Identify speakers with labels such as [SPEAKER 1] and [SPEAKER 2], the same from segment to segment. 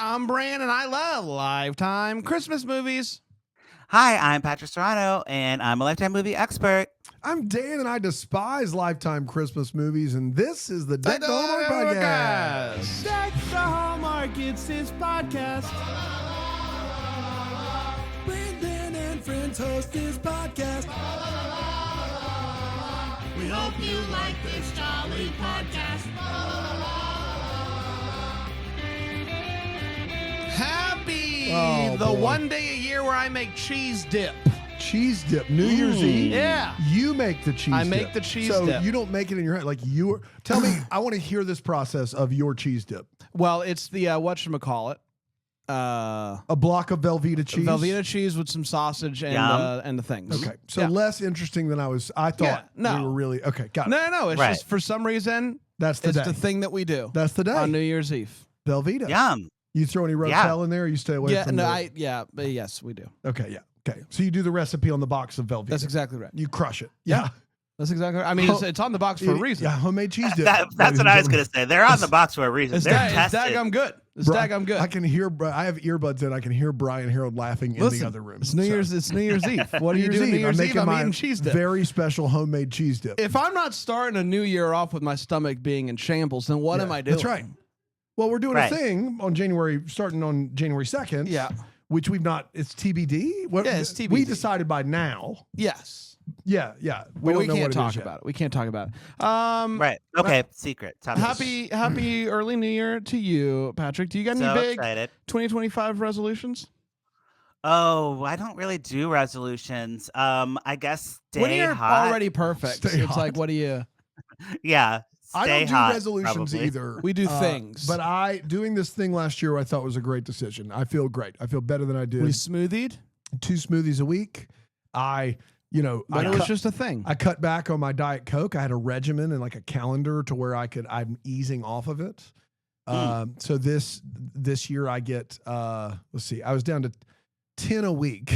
[SPEAKER 1] I'm Bran, and I love Lifetime Christmas movies.
[SPEAKER 2] Hi, I'm Patrick Serrano, and I'm a Lifetime movie expert.
[SPEAKER 3] I'm Dan, and I despise Lifetime Christmas movies, and this is the Deck the Hallmark Podcast.
[SPEAKER 1] Deck the Hallmark, it's his podcast.
[SPEAKER 3] Brandon and friends host this podcast.
[SPEAKER 4] We hope you like this jolly podcast.
[SPEAKER 1] Happy
[SPEAKER 3] Oh,
[SPEAKER 1] the
[SPEAKER 3] boy.
[SPEAKER 1] one day a year where I make cheese dip.
[SPEAKER 3] Cheese dip, New Year's Eve.
[SPEAKER 1] Yeah.
[SPEAKER 3] You make the cheese
[SPEAKER 1] I
[SPEAKER 3] dip.
[SPEAKER 1] make the cheese
[SPEAKER 3] so
[SPEAKER 1] dip.
[SPEAKER 3] you don't make it in your head. Like you tell me, I want to hear this process of your cheese dip.
[SPEAKER 1] Well, it's the whatchamacallit.
[SPEAKER 3] A block of Velveeta cheese.
[SPEAKER 1] Velveeta cheese with some sausage and the things.
[SPEAKER 3] Okay. So
[SPEAKER 1] Yeah.
[SPEAKER 3] less interesting than I thought
[SPEAKER 1] Yeah, no.
[SPEAKER 3] we were really. Okay, got it.
[SPEAKER 1] No. It's
[SPEAKER 2] Right.
[SPEAKER 1] just for some reason
[SPEAKER 3] That's the
[SPEAKER 1] it's
[SPEAKER 3] day.
[SPEAKER 1] the thing that we do
[SPEAKER 3] That's the day.
[SPEAKER 1] on New Year's Eve.
[SPEAKER 3] Velveeta.
[SPEAKER 2] Yum.
[SPEAKER 3] You throw any Rotel in there, or you stay away from
[SPEAKER 1] But yes, we do.
[SPEAKER 3] Okay, yeah. Okay. So you do the recipe on the box of Velveeta.
[SPEAKER 1] That's exactly right.
[SPEAKER 3] You crush it.
[SPEAKER 1] Yeah. That's exactly right. I mean, it's on the box for a reason.
[SPEAKER 3] Yeah, homemade cheese dip.
[SPEAKER 2] That's
[SPEAKER 3] ladies
[SPEAKER 2] what
[SPEAKER 3] and
[SPEAKER 2] I was
[SPEAKER 3] gentlemen.
[SPEAKER 2] going to say. They're on the box for a reason.
[SPEAKER 1] It's
[SPEAKER 2] They're tested.
[SPEAKER 1] daggum good. It's
[SPEAKER 3] Bri-
[SPEAKER 1] daggum good.
[SPEAKER 3] I can hear. I have earbuds in. I can hear Brian Harold laughing in the other room.
[SPEAKER 1] It's New Year's Eve. What do you do New Year's
[SPEAKER 3] I'm
[SPEAKER 1] Eve?
[SPEAKER 3] making
[SPEAKER 1] I'm
[SPEAKER 3] my
[SPEAKER 1] eating cheese dip.
[SPEAKER 3] very special homemade cheese dip.
[SPEAKER 1] If I'm not starting a new year off with my stomach being in shambles, then what am I doing?
[SPEAKER 3] That's right. Well, we're doing
[SPEAKER 2] Right.
[SPEAKER 3] a thing starting on January 2nd.
[SPEAKER 1] Yeah.
[SPEAKER 3] Which we've not. It's TBD.
[SPEAKER 1] Yeah, it's TBD.
[SPEAKER 3] We decided by now.
[SPEAKER 1] Yes.
[SPEAKER 3] Yeah.
[SPEAKER 1] We
[SPEAKER 3] don't know
[SPEAKER 1] can't
[SPEAKER 3] what
[SPEAKER 1] talk
[SPEAKER 3] it is yet.
[SPEAKER 1] about it. We can't talk about it.
[SPEAKER 2] Right. Okay. Secret. Top
[SPEAKER 1] Happy early New Year to you, Patrick. Do you got any
[SPEAKER 2] So
[SPEAKER 1] big
[SPEAKER 2] excited.
[SPEAKER 1] 2025 resolutions?
[SPEAKER 2] Oh, I don't really do resolutions. I guess
[SPEAKER 1] When
[SPEAKER 2] stay
[SPEAKER 1] you're
[SPEAKER 2] hot.
[SPEAKER 1] already perfect,
[SPEAKER 3] Stay
[SPEAKER 1] it's
[SPEAKER 3] hot.
[SPEAKER 1] like, what do you?
[SPEAKER 2] Yeah.
[SPEAKER 3] I
[SPEAKER 2] Stay
[SPEAKER 3] don't do
[SPEAKER 2] hot,
[SPEAKER 3] resolutions
[SPEAKER 2] probably.
[SPEAKER 3] either.
[SPEAKER 1] We do things.
[SPEAKER 3] But doing this thing last year I thought was a great decision. I feel great. I feel better than I did.
[SPEAKER 1] We smoothied,
[SPEAKER 3] 2 smoothies a week.
[SPEAKER 1] but it was just a thing.
[SPEAKER 3] I cut back on my Diet Coke. I had a regimen and like a calendar to where I'm easing off of it. So this year I get let's see, I was down to 10 a week,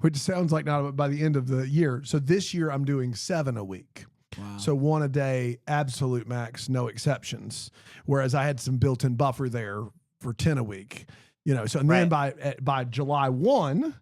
[SPEAKER 3] which sounds like not by the end of the year. So this year I'm doing 7 a week.
[SPEAKER 1] Wow.
[SPEAKER 3] So 1 a day, absolute max, no exceptions. Whereas I had some built-in buffer there for 10 a week. So and then by July 1,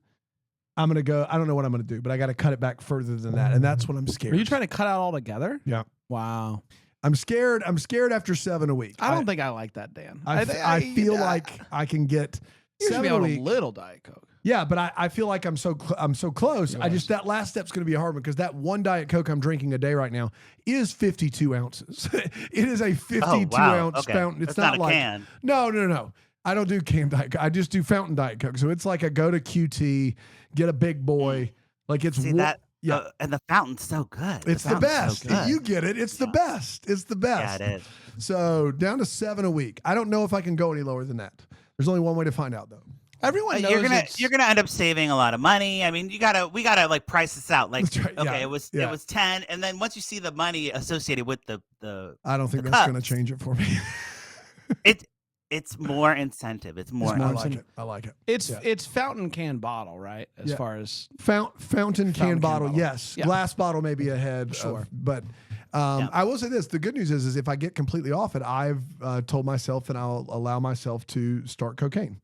[SPEAKER 3] I'm gonna go. I don't know what I'm gonna do, but I got to cut it back further than that, and that's what I'm scared.
[SPEAKER 1] Are you trying to cut out altogether?
[SPEAKER 3] Yeah.
[SPEAKER 1] Wow.
[SPEAKER 3] I'm scared. I'm scared after 7 a week.
[SPEAKER 1] I don't think I like that, Dan.
[SPEAKER 3] I feel like I can get
[SPEAKER 1] you should
[SPEAKER 3] 7
[SPEAKER 1] be
[SPEAKER 3] a
[SPEAKER 1] able
[SPEAKER 3] week.
[SPEAKER 1] to little Diet Coke.
[SPEAKER 3] Yeah, but I feel like I'm so close. That last step's going to be a hard one because that 1 Diet Coke I'm drinking a day right now is 52 ounces. It is a 52 ounce
[SPEAKER 2] Okay.
[SPEAKER 3] fountain. It's
[SPEAKER 2] That's not a
[SPEAKER 3] like
[SPEAKER 2] can.
[SPEAKER 3] No. I don't do canned Diet Coke. I just do fountain Diet Coke. So it's like a go to QT, get a big boy. Like it's
[SPEAKER 2] See that?
[SPEAKER 3] Yeah.
[SPEAKER 2] And the fountain's so good.
[SPEAKER 3] It's the
[SPEAKER 2] fountain's
[SPEAKER 3] best.
[SPEAKER 2] So good.
[SPEAKER 3] You get it. It's the best. It's the best.
[SPEAKER 2] Yeah, it is.
[SPEAKER 3] So down to 7 a week. I don't know if I can go any lower than that. There's only one way to find out though.
[SPEAKER 1] Everyone knows
[SPEAKER 2] You're gonna end up saving a lot of money. I mean, we gotta like price this out. Like,
[SPEAKER 3] That's right,
[SPEAKER 2] okay,
[SPEAKER 3] yeah,
[SPEAKER 2] it was
[SPEAKER 3] yeah.
[SPEAKER 2] 10, and then once you see the money associated with the
[SPEAKER 3] I don't think
[SPEAKER 2] the
[SPEAKER 3] that's going to
[SPEAKER 2] cups,
[SPEAKER 3] change it for me.
[SPEAKER 2] it's more incentive. It's more.
[SPEAKER 3] I
[SPEAKER 2] incentive.
[SPEAKER 3] like it.
[SPEAKER 1] it's fountain can bottle, right? As
[SPEAKER 3] Yeah.
[SPEAKER 1] far as
[SPEAKER 3] Fountain can bottle, yes.
[SPEAKER 1] Yeah.
[SPEAKER 3] Glass bottle may be ahead.
[SPEAKER 1] Sure.
[SPEAKER 3] But I will say this. The good news is if I get completely off it, I've told myself that I'll allow myself to start cocaine.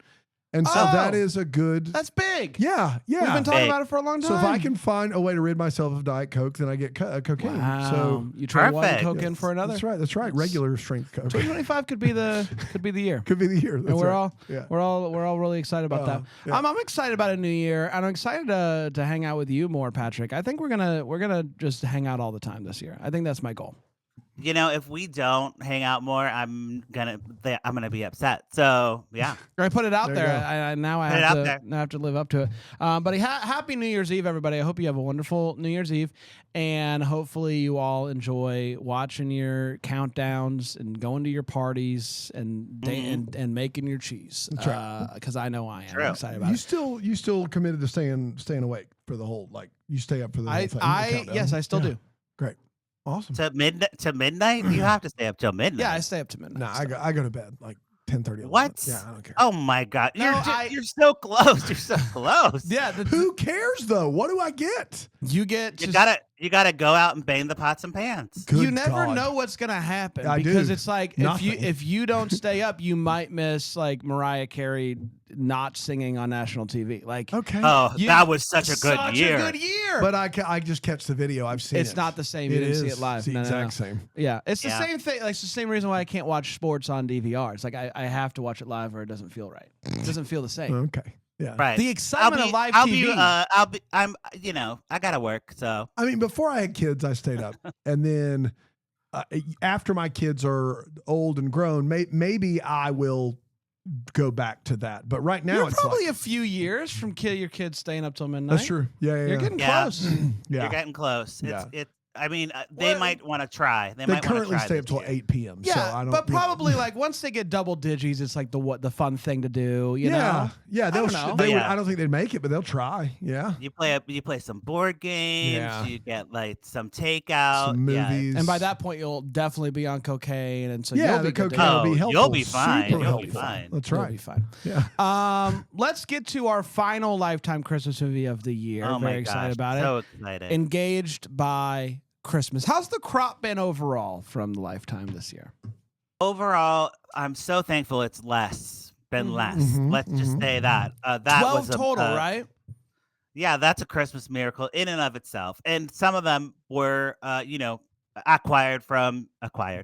[SPEAKER 3] And so that is a good.
[SPEAKER 1] that's big.
[SPEAKER 3] Yeah.
[SPEAKER 1] We've been talking
[SPEAKER 2] Big.
[SPEAKER 1] about it for a long time.
[SPEAKER 3] So if I can find a way to rid myself of Diet Coke, then I get cocaine.
[SPEAKER 1] Wow.
[SPEAKER 3] So
[SPEAKER 1] you trade one
[SPEAKER 2] Perfect.
[SPEAKER 1] Coke in for another.
[SPEAKER 3] That's right. Regular strength Coke
[SPEAKER 1] 2025 could be the year.
[SPEAKER 3] could be the year.
[SPEAKER 1] And
[SPEAKER 3] That's
[SPEAKER 1] we're
[SPEAKER 3] right.
[SPEAKER 1] all
[SPEAKER 3] Yeah.
[SPEAKER 1] we're all really excited about that.
[SPEAKER 3] yeah.
[SPEAKER 1] I'm excited about a new year, and I'm excited to hang out with you more, Patrick. I think we're gonna just hang out all the time this year. I think that's my goal.
[SPEAKER 2] If we don't hang out more, I'm gonna be upset. So yeah,
[SPEAKER 1] I put it out
[SPEAKER 3] There you
[SPEAKER 1] there.
[SPEAKER 3] go.
[SPEAKER 1] I now
[SPEAKER 2] Put it
[SPEAKER 1] have
[SPEAKER 2] out
[SPEAKER 1] to
[SPEAKER 2] there.
[SPEAKER 1] now have to live up to it. But happy New Year's Eve, everybody. I hope you have a wonderful New Year's Eve, and hopefully you all enjoy watching your countdowns and going to your parties and and making your cheese.
[SPEAKER 3] That's right.
[SPEAKER 1] Because I know I am
[SPEAKER 2] True.
[SPEAKER 1] excited about
[SPEAKER 3] You still committed to staying awake for the whole you stay up for the whole thing. the countdown?
[SPEAKER 1] Yes, I still do.
[SPEAKER 3] Great. Awesome.
[SPEAKER 2] to midnight. You have to stay up till midnight.
[SPEAKER 1] Yeah, I stay up to midnight.
[SPEAKER 3] No, I go to bed like 10:30.
[SPEAKER 2] What?
[SPEAKER 3] Yeah, I don't care.
[SPEAKER 2] Oh my God!
[SPEAKER 1] No,
[SPEAKER 2] You're so close. You're so close.
[SPEAKER 1] Yeah,
[SPEAKER 3] Who cares though? What do I get?
[SPEAKER 1] you get
[SPEAKER 2] You
[SPEAKER 1] to
[SPEAKER 2] gotta go out and bang the pots and pans.
[SPEAKER 3] Good
[SPEAKER 1] you never
[SPEAKER 3] God.
[SPEAKER 1] know what's gonna happen
[SPEAKER 3] I
[SPEAKER 1] because
[SPEAKER 3] do.
[SPEAKER 1] it's like
[SPEAKER 3] Nothing.
[SPEAKER 1] if you don't stay up, you might miss like Mariah Carey not singing on national TV. Like,
[SPEAKER 3] Okay.
[SPEAKER 2] Oh,
[SPEAKER 1] You-
[SPEAKER 2] that was such a good year.
[SPEAKER 1] a good year.
[SPEAKER 3] But I just catch the video. I've seen it.
[SPEAKER 1] It's not the same. You didn't see it live.
[SPEAKER 3] It's the
[SPEAKER 1] No, no, no.
[SPEAKER 3] exact same.
[SPEAKER 1] Yeah, it's the
[SPEAKER 2] Yeah.
[SPEAKER 1] same thing. Like, it's the same reason why I can't watch sports on DVR. It's like I have to watch it live or it doesn't feel right. It doesn't feel the same.
[SPEAKER 3] Okay. Yeah.
[SPEAKER 2] Right.
[SPEAKER 1] The excitement of live TV.
[SPEAKER 2] I gotta work. So
[SPEAKER 3] I mean, before I had kids, I stayed up, and then after my kids are old and grown, maybe I will go back to that. But right now,
[SPEAKER 1] You're
[SPEAKER 3] it's
[SPEAKER 1] probably
[SPEAKER 3] like,
[SPEAKER 1] a few years from your kids staying up till midnight.
[SPEAKER 3] that's true. Yeah, yeah,
[SPEAKER 1] You're
[SPEAKER 3] yeah.
[SPEAKER 1] getting
[SPEAKER 2] Yeah.
[SPEAKER 1] close.
[SPEAKER 3] Yeah.
[SPEAKER 2] you're getting close.
[SPEAKER 3] Yeah.
[SPEAKER 2] I mean, they
[SPEAKER 1] Well,
[SPEAKER 2] might want to try. They
[SPEAKER 3] They
[SPEAKER 2] might wanna
[SPEAKER 3] currently
[SPEAKER 2] try
[SPEAKER 3] stay
[SPEAKER 2] this
[SPEAKER 3] up till
[SPEAKER 2] year.
[SPEAKER 3] 8 p.m.
[SPEAKER 1] Yeah,
[SPEAKER 3] so I don't.
[SPEAKER 1] but
[SPEAKER 3] you know.
[SPEAKER 1] probably like once they get double digits, it's like the fun thing to do. You
[SPEAKER 3] yeah,
[SPEAKER 1] know,
[SPEAKER 3] yeah. They'll.
[SPEAKER 1] don't know.
[SPEAKER 3] They would,
[SPEAKER 2] Yeah.
[SPEAKER 3] I don't think they'd make it, but they'll try. Yeah.
[SPEAKER 2] You play some board games.
[SPEAKER 3] Yeah.
[SPEAKER 2] You get like some takeout.
[SPEAKER 3] Some movies.
[SPEAKER 1] and by that point you'll definitely be on cocaine, and so
[SPEAKER 3] yeah,
[SPEAKER 1] you'll be
[SPEAKER 3] the
[SPEAKER 1] good to
[SPEAKER 3] cocaine
[SPEAKER 1] go.
[SPEAKER 3] will be
[SPEAKER 2] Oh,
[SPEAKER 3] helpful.
[SPEAKER 2] you'll be fine.
[SPEAKER 3] Super
[SPEAKER 2] You'll be
[SPEAKER 3] helpful.
[SPEAKER 2] fine.
[SPEAKER 3] That's
[SPEAKER 1] You'll
[SPEAKER 3] right.
[SPEAKER 1] be fine.
[SPEAKER 3] Yeah.
[SPEAKER 1] Let's get to our final Lifetime Christmas movie of the year.
[SPEAKER 2] Oh
[SPEAKER 1] Very
[SPEAKER 2] my
[SPEAKER 1] excited
[SPEAKER 2] gosh,
[SPEAKER 1] about
[SPEAKER 2] so
[SPEAKER 1] it.
[SPEAKER 2] excited.
[SPEAKER 1] Engaged by Christmas. How's the crop been overall from the Lifetime this year?
[SPEAKER 2] Overall, I'm so thankful it's been
[SPEAKER 1] Mhm.
[SPEAKER 2] less.
[SPEAKER 3] Mhm,
[SPEAKER 2] Let's just
[SPEAKER 3] mhm.
[SPEAKER 2] say that. That
[SPEAKER 1] 12
[SPEAKER 2] was a,
[SPEAKER 1] total, right?
[SPEAKER 2] Yeah, that's a Christmas miracle in and of itself. And some of them were, acquired from other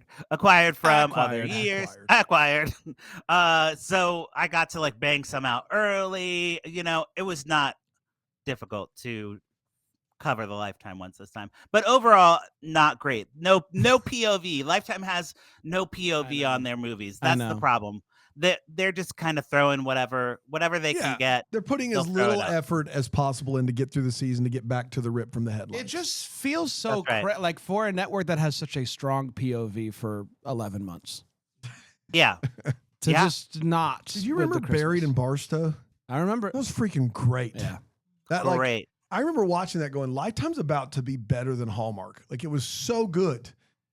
[SPEAKER 1] Acquired.
[SPEAKER 2] years. Acquired. So I got to like bang some out early. It was not difficult to cover the Lifetime ones this time, but overall not great. No POV. Lifetime has no POV on their movies.
[SPEAKER 1] I
[SPEAKER 2] That's the
[SPEAKER 1] know.
[SPEAKER 2] problem. They're just kind of throwing whatever they
[SPEAKER 3] Yeah.
[SPEAKER 2] can get.
[SPEAKER 3] They're putting
[SPEAKER 2] They'll
[SPEAKER 3] as
[SPEAKER 2] throw it
[SPEAKER 3] little
[SPEAKER 2] up.
[SPEAKER 3] effort as possible in to get through the season to get back to the rip from the headlines.
[SPEAKER 1] It just feels so
[SPEAKER 2] That's right.
[SPEAKER 1] like for a network that has such a strong POV for 11 months
[SPEAKER 2] Yeah.
[SPEAKER 1] to
[SPEAKER 2] Yeah.
[SPEAKER 1] just not.
[SPEAKER 3] Did you
[SPEAKER 1] with the
[SPEAKER 3] remember Buried in
[SPEAKER 1] Christmas.
[SPEAKER 3] Barstow?
[SPEAKER 1] I remember.
[SPEAKER 3] That was freaking great.
[SPEAKER 1] Yeah.
[SPEAKER 3] That
[SPEAKER 2] Great.
[SPEAKER 3] I remember watching that going, Lifetime's about to be better than Hallmark. Like it was so good.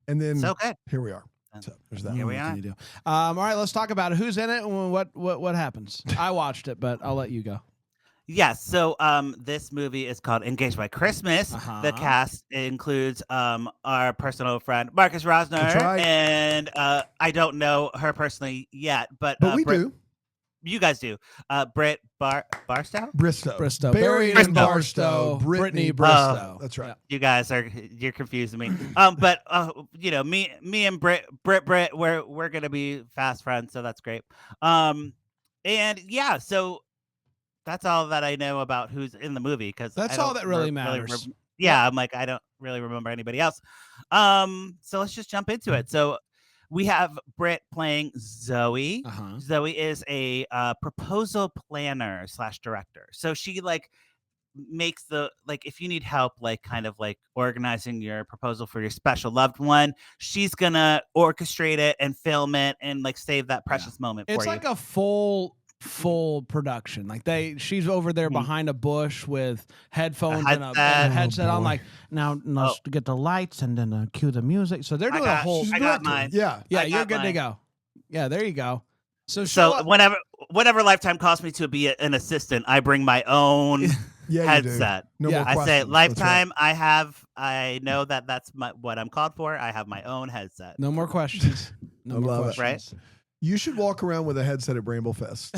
[SPEAKER 3] And then
[SPEAKER 2] So good.
[SPEAKER 3] here we are. So there's that.
[SPEAKER 2] Here we
[SPEAKER 1] What can
[SPEAKER 2] are.
[SPEAKER 1] you do? All right, let's talk about it. Who's in it and what happens? I watched it, but I'll let you go.
[SPEAKER 2] Yes. So this movie is called Engaged by Christmas.
[SPEAKER 1] Uh-huh.
[SPEAKER 2] The cast includes our personal friend Marcus Rosner,
[SPEAKER 3] That's right.
[SPEAKER 2] and I don't know her personally yet, but
[SPEAKER 3] But we do.
[SPEAKER 2] You guys do. Britt Barstow.
[SPEAKER 3] Bristow.
[SPEAKER 1] Buried
[SPEAKER 3] in
[SPEAKER 1] in
[SPEAKER 3] Barstow.
[SPEAKER 1] Barstow. Brittany
[SPEAKER 3] Bristow.
[SPEAKER 1] Bristow.
[SPEAKER 3] That's right.
[SPEAKER 2] You guys you're confusing me. But me and Britt, we're gonna be fast friends, so that's great. And yeah, so that's all that I know about who's in the movie because
[SPEAKER 1] That's all that really matters.
[SPEAKER 2] I'm like I don't really remember anybody else. So let's just jump into it. So we have Britt playing Zoe.
[SPEAKER 1] Uh-huh.
[SPEAKER 2] Zoe is a proposal planner / director. So she like makes if you need help kind of organizing your proposal for your special loved one, she's gonna orchestrate it and film it and save that precious moment
[SPEAKER 1] It's
[SPEAKER 2] for
[SPEAKER 1] like
[SPEAKER 2] you.
[SPEAKER 1] a full production. Like she's over there behind a bush with headphones and a
[SPEAKER 2] headset.
[SPEAKER 1] headset on.
[SPEAKER 3] boy.
[SPEAKER 1] Like now let's get the lights and then cue the music. So they're
[SPEAKER 2] I
[SPEAKER 1] doing a
[SPEAKER 2] got-
[SPEAKER 1] whole.
[SPEAKER 3] She's a
[SPEAKER 2] I got
[SPEAKER 3] director.
[SPEAKER 2] mine.
[SPEAKER 3] Yeah.
[SPEAKER 1] Yeah,
[SPEAKER 2] I
[SPEAKER 1] you're
[SPEAKER 2] got
[SPEAKER 1] good to
[SPEAKER 2] mine.
[SPEAKER 1] go. Yeah, there you go. So
[SPEAKER 2] So whenever Lifetime calls me to be an assistant, I bring my own
[SPEAKER 3] Yeah, you do.
[SPEAKER 2] headset.
[SPEAKER 3] No
[SPEAKER 1] Yeah.
[SPEAKER 3] more
[SPEAKER 2] I
[SPEAKER 3] questions.
[SPEAKER 2] say
[SPEAKER 3] That's right.
[SPEAKER 2] Lifetime. I know that's what I'm called for. I have my own headset.
[SPEAKER 1] no more questions. No
[SPEAKER 3] I
[SPEAKER 1] more
[SPEAKER 3] love it.
[SPEAKER 1] questions.
[SPEAKER 3] You should walk around with a headset at Bramble Fest.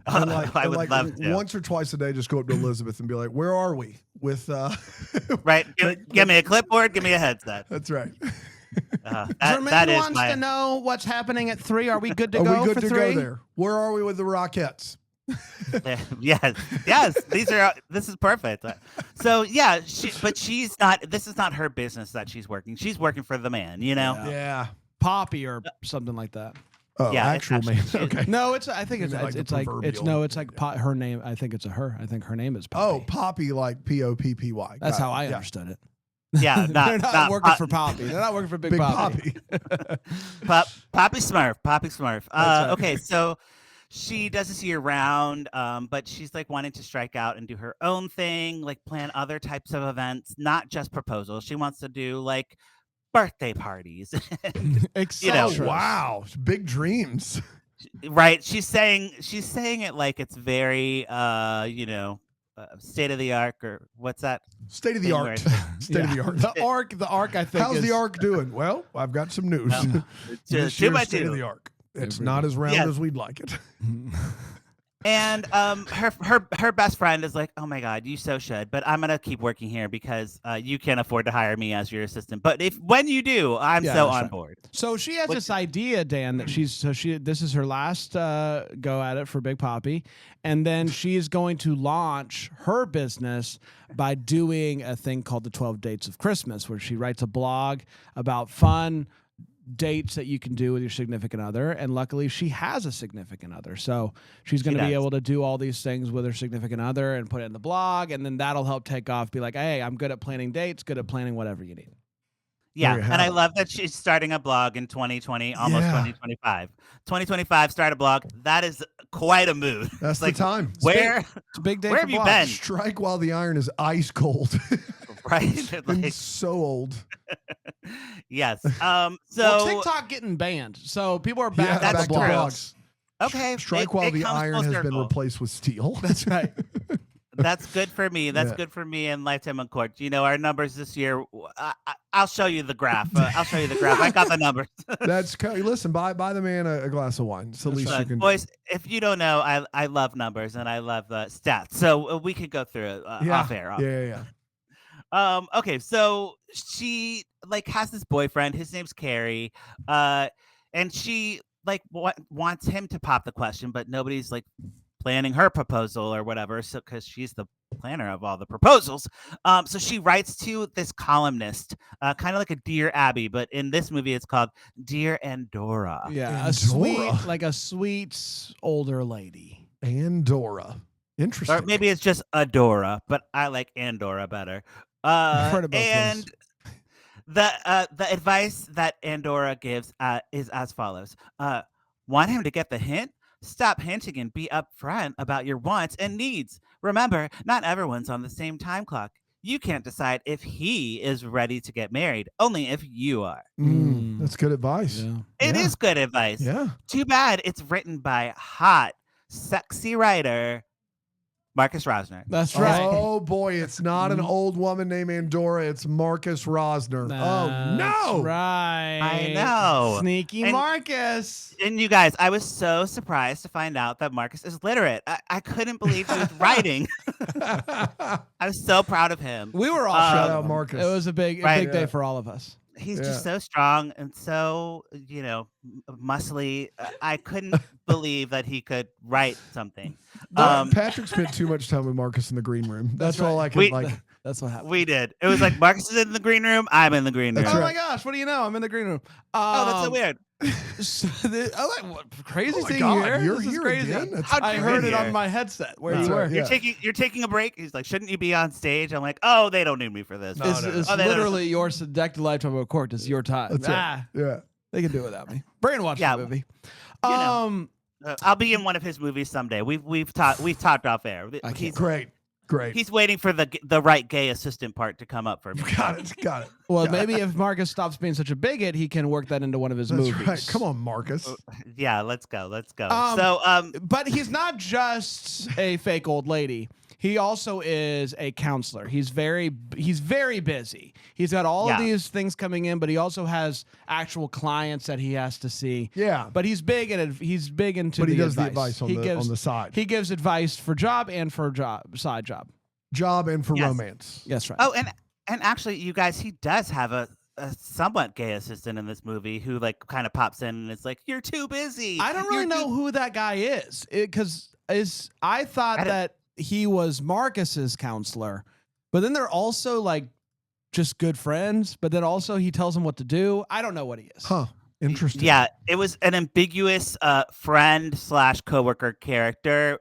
[SPEAKER 3] And
[SPEAKER 2] I would love to.
[SPEAKER 3] Once or twice a day, just go up to Elizabeth and be like, "Where are we?" With
[SPEAKER 2] Right? Give me a clipboard. Give me a headset.
[SPEAKER 3] That's right.
[SPEAKER 2] That is
[SPEAKER 1] wants
[SPEAKER 2] my.
[SPEAKER 1] to know what's happening at 3. Are we good to
[SPEAKER 3] Are
[SPEAKER 1] go
[SPEAKER 3] we good
[SPEAKER 1] for
[SPEAKER 3] to
[SPEAKER 1] 3?
[SPEAKER 3] go there? Where are we with the Rockettes?
[SPEAKER 2] Yes. This is perfect. So yeah, she's not. This is not her business that she's working. She's working for the man.
[SPEAKER 1] Yeah.
[SPEAKER 3] Yeah.
[SPEAKER 1] Poppy or something like that.
[SPEAKER 3] Oh,
[SPEAKER 2] Yeah, it's
[SPEAKER 3] actual man.
[SPEAKER 2] actually-
[SPEAKER 3] Okay.
[SPEAKER 1] No, I think it's
[SPEAKER 3] Maybe like the
[SPEAKER 1] it's like
[SPEAKER 3] proverbial-
[SPEAKER 1] her name. I think it's a her. I think her name is
[SPEAKER 3] Oh,
[SPEAKER 1] Poppy.
[SPEAKER 3] Poppy, like Poppy.
[SPEAKER 1] That's
[SPEAKER 3] Got
[SPEAKER 1] how
[SPEAKER 3] it.
[SPEAKER 1] I
[SPEAKER 3] Yeah.
[SPEAKER 1] understood it.
[SPEAKER 2] Yeah,
[SPEAKER 1] They're not working for Poppy. They're not working for Big,
[SPEAKER 3] Big
[SPEAKER 1] Poppy.
[SPEAKER 3] Poppy.
[SPEAKER 2] Poppy Smurf. Poppy Smurf.
[SPEAKER 1] That's right.
[SPEAKER 2] Okay, so she does this year round, but she's wanting to strike out and do her own thing, plan other types of events, not just proposals. She wants to do birthday parties.
[SPEAKER 1] Etc.
[SPEAKER 3] Oh, wow. Big dreams.
[SPEAKER 2] Right. She's saying it like it's very state of the art, or what's that?
[SPEAKER 3] State of the
[SPEAKER 2] Thing
[SPEAKER 3] art.
[SPEAKER 2] where-
[SPEAKER 3] State of the art.
[SPEAKER 1] The arc, I think.
[SPEAKER 3] How's
[SPEAKER 1] is,
[SPEAKER 3] the arc doing? Well, I've got some news. This
[SPEAKER 2] Two
[SPEAKER 3] year's
[SPEAKER 2] by
[SPEAKER 3] State of
[SPEAKER 2] two.
[SPEAKER 3] the Arc. It's
[SPEAKER 1] Super
[SPEAKER 3] not
[SPEAKER 1] good.
[SPEAKER 3] as round
[SPEAKER 2] Yes.
[SPEAKER 3] as we'd like it.
[SPEAKER 2] And her best friend is like, oh my God, you so should, but I'm gonna keep working here because you can't afford to hire me as your assistant. But when you do, I'm
[SPEAKER 1] Yeah,
[SPEAKER 2] so
[SPEAKER 1] that's
[SPEAKER 2] on
[SPEAKER 1] right.
[SPEAKER 2] board.
[SPEAKER 1] So she has
[SPEAKER 2] What-
[SPEAKER 1] this idea, Dan, that this is her last go at it for Big Poppy, and then she is going to launch her business by doing a thing called the 12 Dates of Christmas, where she writes a blog about fun dates that you can do with your significant other, and luckily she has a significant other, so she's going to be
[SPEAKER 2] does.
[SPEAKER 1] able to do all these things with her significant other and put it in the blog, and then that'll help take off. Be like, hey, I'm good at planning dates, good at planning whatever you need.
[SPEAKER 2] Yeah,
[SPEAKER 3] you
[SPEAKER 2] and
[SPEAKER 3] have
[SPEAKER 2] I
[SPEAKER 3] it.
[SPEAKER 2] love that she's starting a blog in 2020, almost
[SPEAKER 3] Yeah.
[SPEAKER 2] 2025. 2025, start a blog. That is quite a move.
[SPEAKER 3] That's
[SPEAKER 2] It's
[SPEAKER 3] the
[SPEAKER 2] like,
[SPEAKER 3] time.
[SPEAKER 2] Where,
[SPEAKER 1] It's a big day.
[SPEAKER 2] Where
[SPEAKER 1] for
[SPEAKER 2] have you
[SPEAKER 1] blogs.
[SPEAKER 2] been?
[SPEAKER 3] Strike while the iron is ice cold.
[SPEAKER 2] right?
[SPEAKER 3] And
[SPEAKER 2] Like,
[SPEAKER 3] so old.
[SPEAKER 2] yes.
[SPEAKER 1] Well,
[SPEAKER 2] So
[SPEAKER 1] TikTok getting banned, so people are back
[SPEAKER 3] Yeah,
[SPEAKER 1] on the
[SPEAKER 2] that's
[SPEAKER 3] back to
[SPEAKER 2] true.
[SPEAKER 1] blogs.
[SPEAKER 2] okay,
[SPEAKER 3] Strike
[SPEAKER 2] it-
[SPEAKER 3] while
[SPEAKER 2] it
[SPEAKER 3] the
[SPEAKER 2] comes
[SPEAKER 3] iron
[SPEAKER 2] full
[SPEAKER 3] has been
[SPEAKER 2] circle.
[SPEAKER 3] replaced with steel.
[SPEAKER 1] That's right.
[SPEAKER 2] That's good for me. That's
[SPEAKER 3] Yeah.
[SPEAKER 2] good for me and Lifetime on Court. You know, our numbers this year. I'll show you the graph. I'll show you the graph. I got the numbers.
[SPEAKER 3] That's listen. Buy the man a glass of wine. It's the least you can.
[SPEAKER 2] Boys, if you don't know, I love numbers and I love stats. So we could go through it off air.
[SPEAKER 3] Yeah.
[SPEAKER 2] Okay, so she has this boyfriend. His name's Carrie, and she wants him to pop the question, but nobody's planning her proposal or whatever. So because she's the planner of all the proposals, so she writes to this columnist, kind of like a Dear Abby, but in this movie it's called Dear Andorra.
[SPEAKER 1] Yeah,
[SPEAKER 3] Andorra.
[SPEAKER 1] a sweet older lady.
[SPEAKER 3] Andorra. Interesting.
[SPEAKER 2] Or maybe it's just Adora, but I like Andorra better.
[SPEAKER 1] I've heard of both
[SPEAKER 2] And the advice that Andorra gives is as follows: want him to get the hint? Stop hinting and be upfront about your wants and needs. Remember, not everyone's on the same time clock. You can't decide if he is ready to get married, only if you are.
[SPEAKER 3] That's good advice.
[SPEAKER 1] Yeah.
[SPEAKER 2] It is good advice.
[SPEAKER 3] Yeah.
[SPEAKER 2] Too bad it's written by hot, sexy writer Marcus Rosner.
[SPEAKER 1] That's right.
[SPEAKER 3] Oh boy, it's not an old woman named Andorra. It's Marcus Rosner. Oh
[SPEAKER 1] That's
[SPEAKER 3] no!
[SPEAKER 1] right.
[SPEAKER 2] I know.
[SPEAKER 1] Sneaky
[SPEAKER 2] And-
[SPEAKER 1] Marcus.
[SPEAKER 2] And you guys, I was so surprised to find out that Marcus is literate. I couldn't believe he was writing. I was so proud of him.
[SPEAKER 1] We were all
[SPEAKER 2] Shout
[SPEAKER 1] proud
[SPEAKER 3] out
[SPEAKER 1] of him.
[SPEAKER 3] Marcus.
[SPEAKER 1] It was a big
[SPEAKER 2] Right.
[SPEAKER 1] day
[SPEAKER 3] Yeah.
[SPEAKER 1] for all of us.
[SPEAKER 2] He's
[SPEAKER 3] Yeah.
[SPEAKER 2] just so strong and so, muscly. I couldn't believe that he could write something.
[SPEAKER 3] Patrick spent too much time with Marcus in the green room. That's all I could
[SPEAKER 2] We-
[SPEAKER 3] like.
[SPEAKER 1] That's what happened.
[SPEAKER 2] We did. It was like Marcus is in the green room. I'm in the green room.
[SPEAKER 3] That's
[SPEAKER 1] Oh
[SPEAKER 3] right.
[SPEAKER 1] my gosh! What do you know? I'm in the green room.
[SPEAKER 2] Oh, that's so weird.
[SPEAKER 1] What crazy
[SPEAKER 3] Oh my
[SPEAKER 1] thing
[SPEAKER 3] God,
[SPEAKER 1] here.
[SPEAKER 3] you're
[SPEAKER 1] This is
[SPEAKER 3] here
[SPEAKER 1] crazy.
[SPEAKER 3] again? That's
[SPEAKER 1] I heard it
[SPEAKER 2] crazy.
[SPEAKER 1] on my headset. Where
[SPEAKER 3] That's
[SPEAKER 1] you
[SPEAKER 3] right,
[SPEAKER 1] were.
[SPEAKER 3] yeah.
[SPEAKER 2] You're taking a break. He's like, shouldn't you be on stage? I'm like, oh, they don't need me for this.
[SPEAKER 3] No,
[SPEAKER 1] It's,
[SPEAKER 3] no, no.
[SPEAKER 1] it's
[SPEAKER 2] Oh, they don't-
[SPEAKER 1] literally your seductive lifetime of court. It's your time.
[SPEAKER 3] That's right. Yeah.
[SPEAKER 1] They can do it without me. Brandon watched
[SPEAKER 2] Yeah,
[SPEAKER 1] the movie.
[SPEAKER 2] know. I'll be in one of his movies someday. We've talked off air.
[SPEAKER 1] I can't.
[SPEAKER 2] He's,
[SPEAKER 3] Great.
[SPEAKER 2] he's waiting for the right gay assistant part to come up for me.
[SPEAKER 3] Got it.
[SPEAKER 1] Well, maybe if Marcus stops being such a bigot, he can work that into one of his
[SPEAKER 3] That's
[SPEAKER 1] movies.
[SPEAKER 3] right. Come on, Marcus.
[SPEAKER 2] Yeah, let's go.
[SPEAKER 1] Um,
[SPEAKER 2] So
[SPEAKER 1] But he's not just a fake old lady. He also is a counselor. He's very busy. He's got all of
[SPEAKER 2] Yeah.
[SPEAKER 1] these things coming in, but he also has actual clients that he has to see.
[SPEAKER 3] Yeah.
[SPEAKER 1] But he's big into
[SPEAKER 3] But he
[SPEAKER 1] the
[SPEAKER 3] does the
[SPEAKER 1] advice.
[SPEAKER 3] advice on the side.
[SPEAKER 1] He gives advice for job and for side job.
[SPEAKER 3] Job and for
[SPEAKER 2] Yes.
[SPEAKER 3] romance.
[SPEAKER 1] Yes, right.
[SPEAKER 2] oh, and actually, you guys, he does have a somewhat gay assistant in this movie who kind of pops in and it's like, you're too busy.
[SPEAKER 1] I don't really
[SPEAKER 2] You're
[SPEAKER 1] know
[SPEAKER 2] too-"
[SPEAKER 1] who that guy is because I thought
[SPEAKER 2] I don't-
[SPEAKER 1] that he was Marcus's counselor, but then they're also just good friends. But then also he tells him what to do. I don't know what he is.
[SPEAKER 3] Huh. Interesting.
[SPEAKER 2] Yeah, it was an ambiguous friend / coworker character,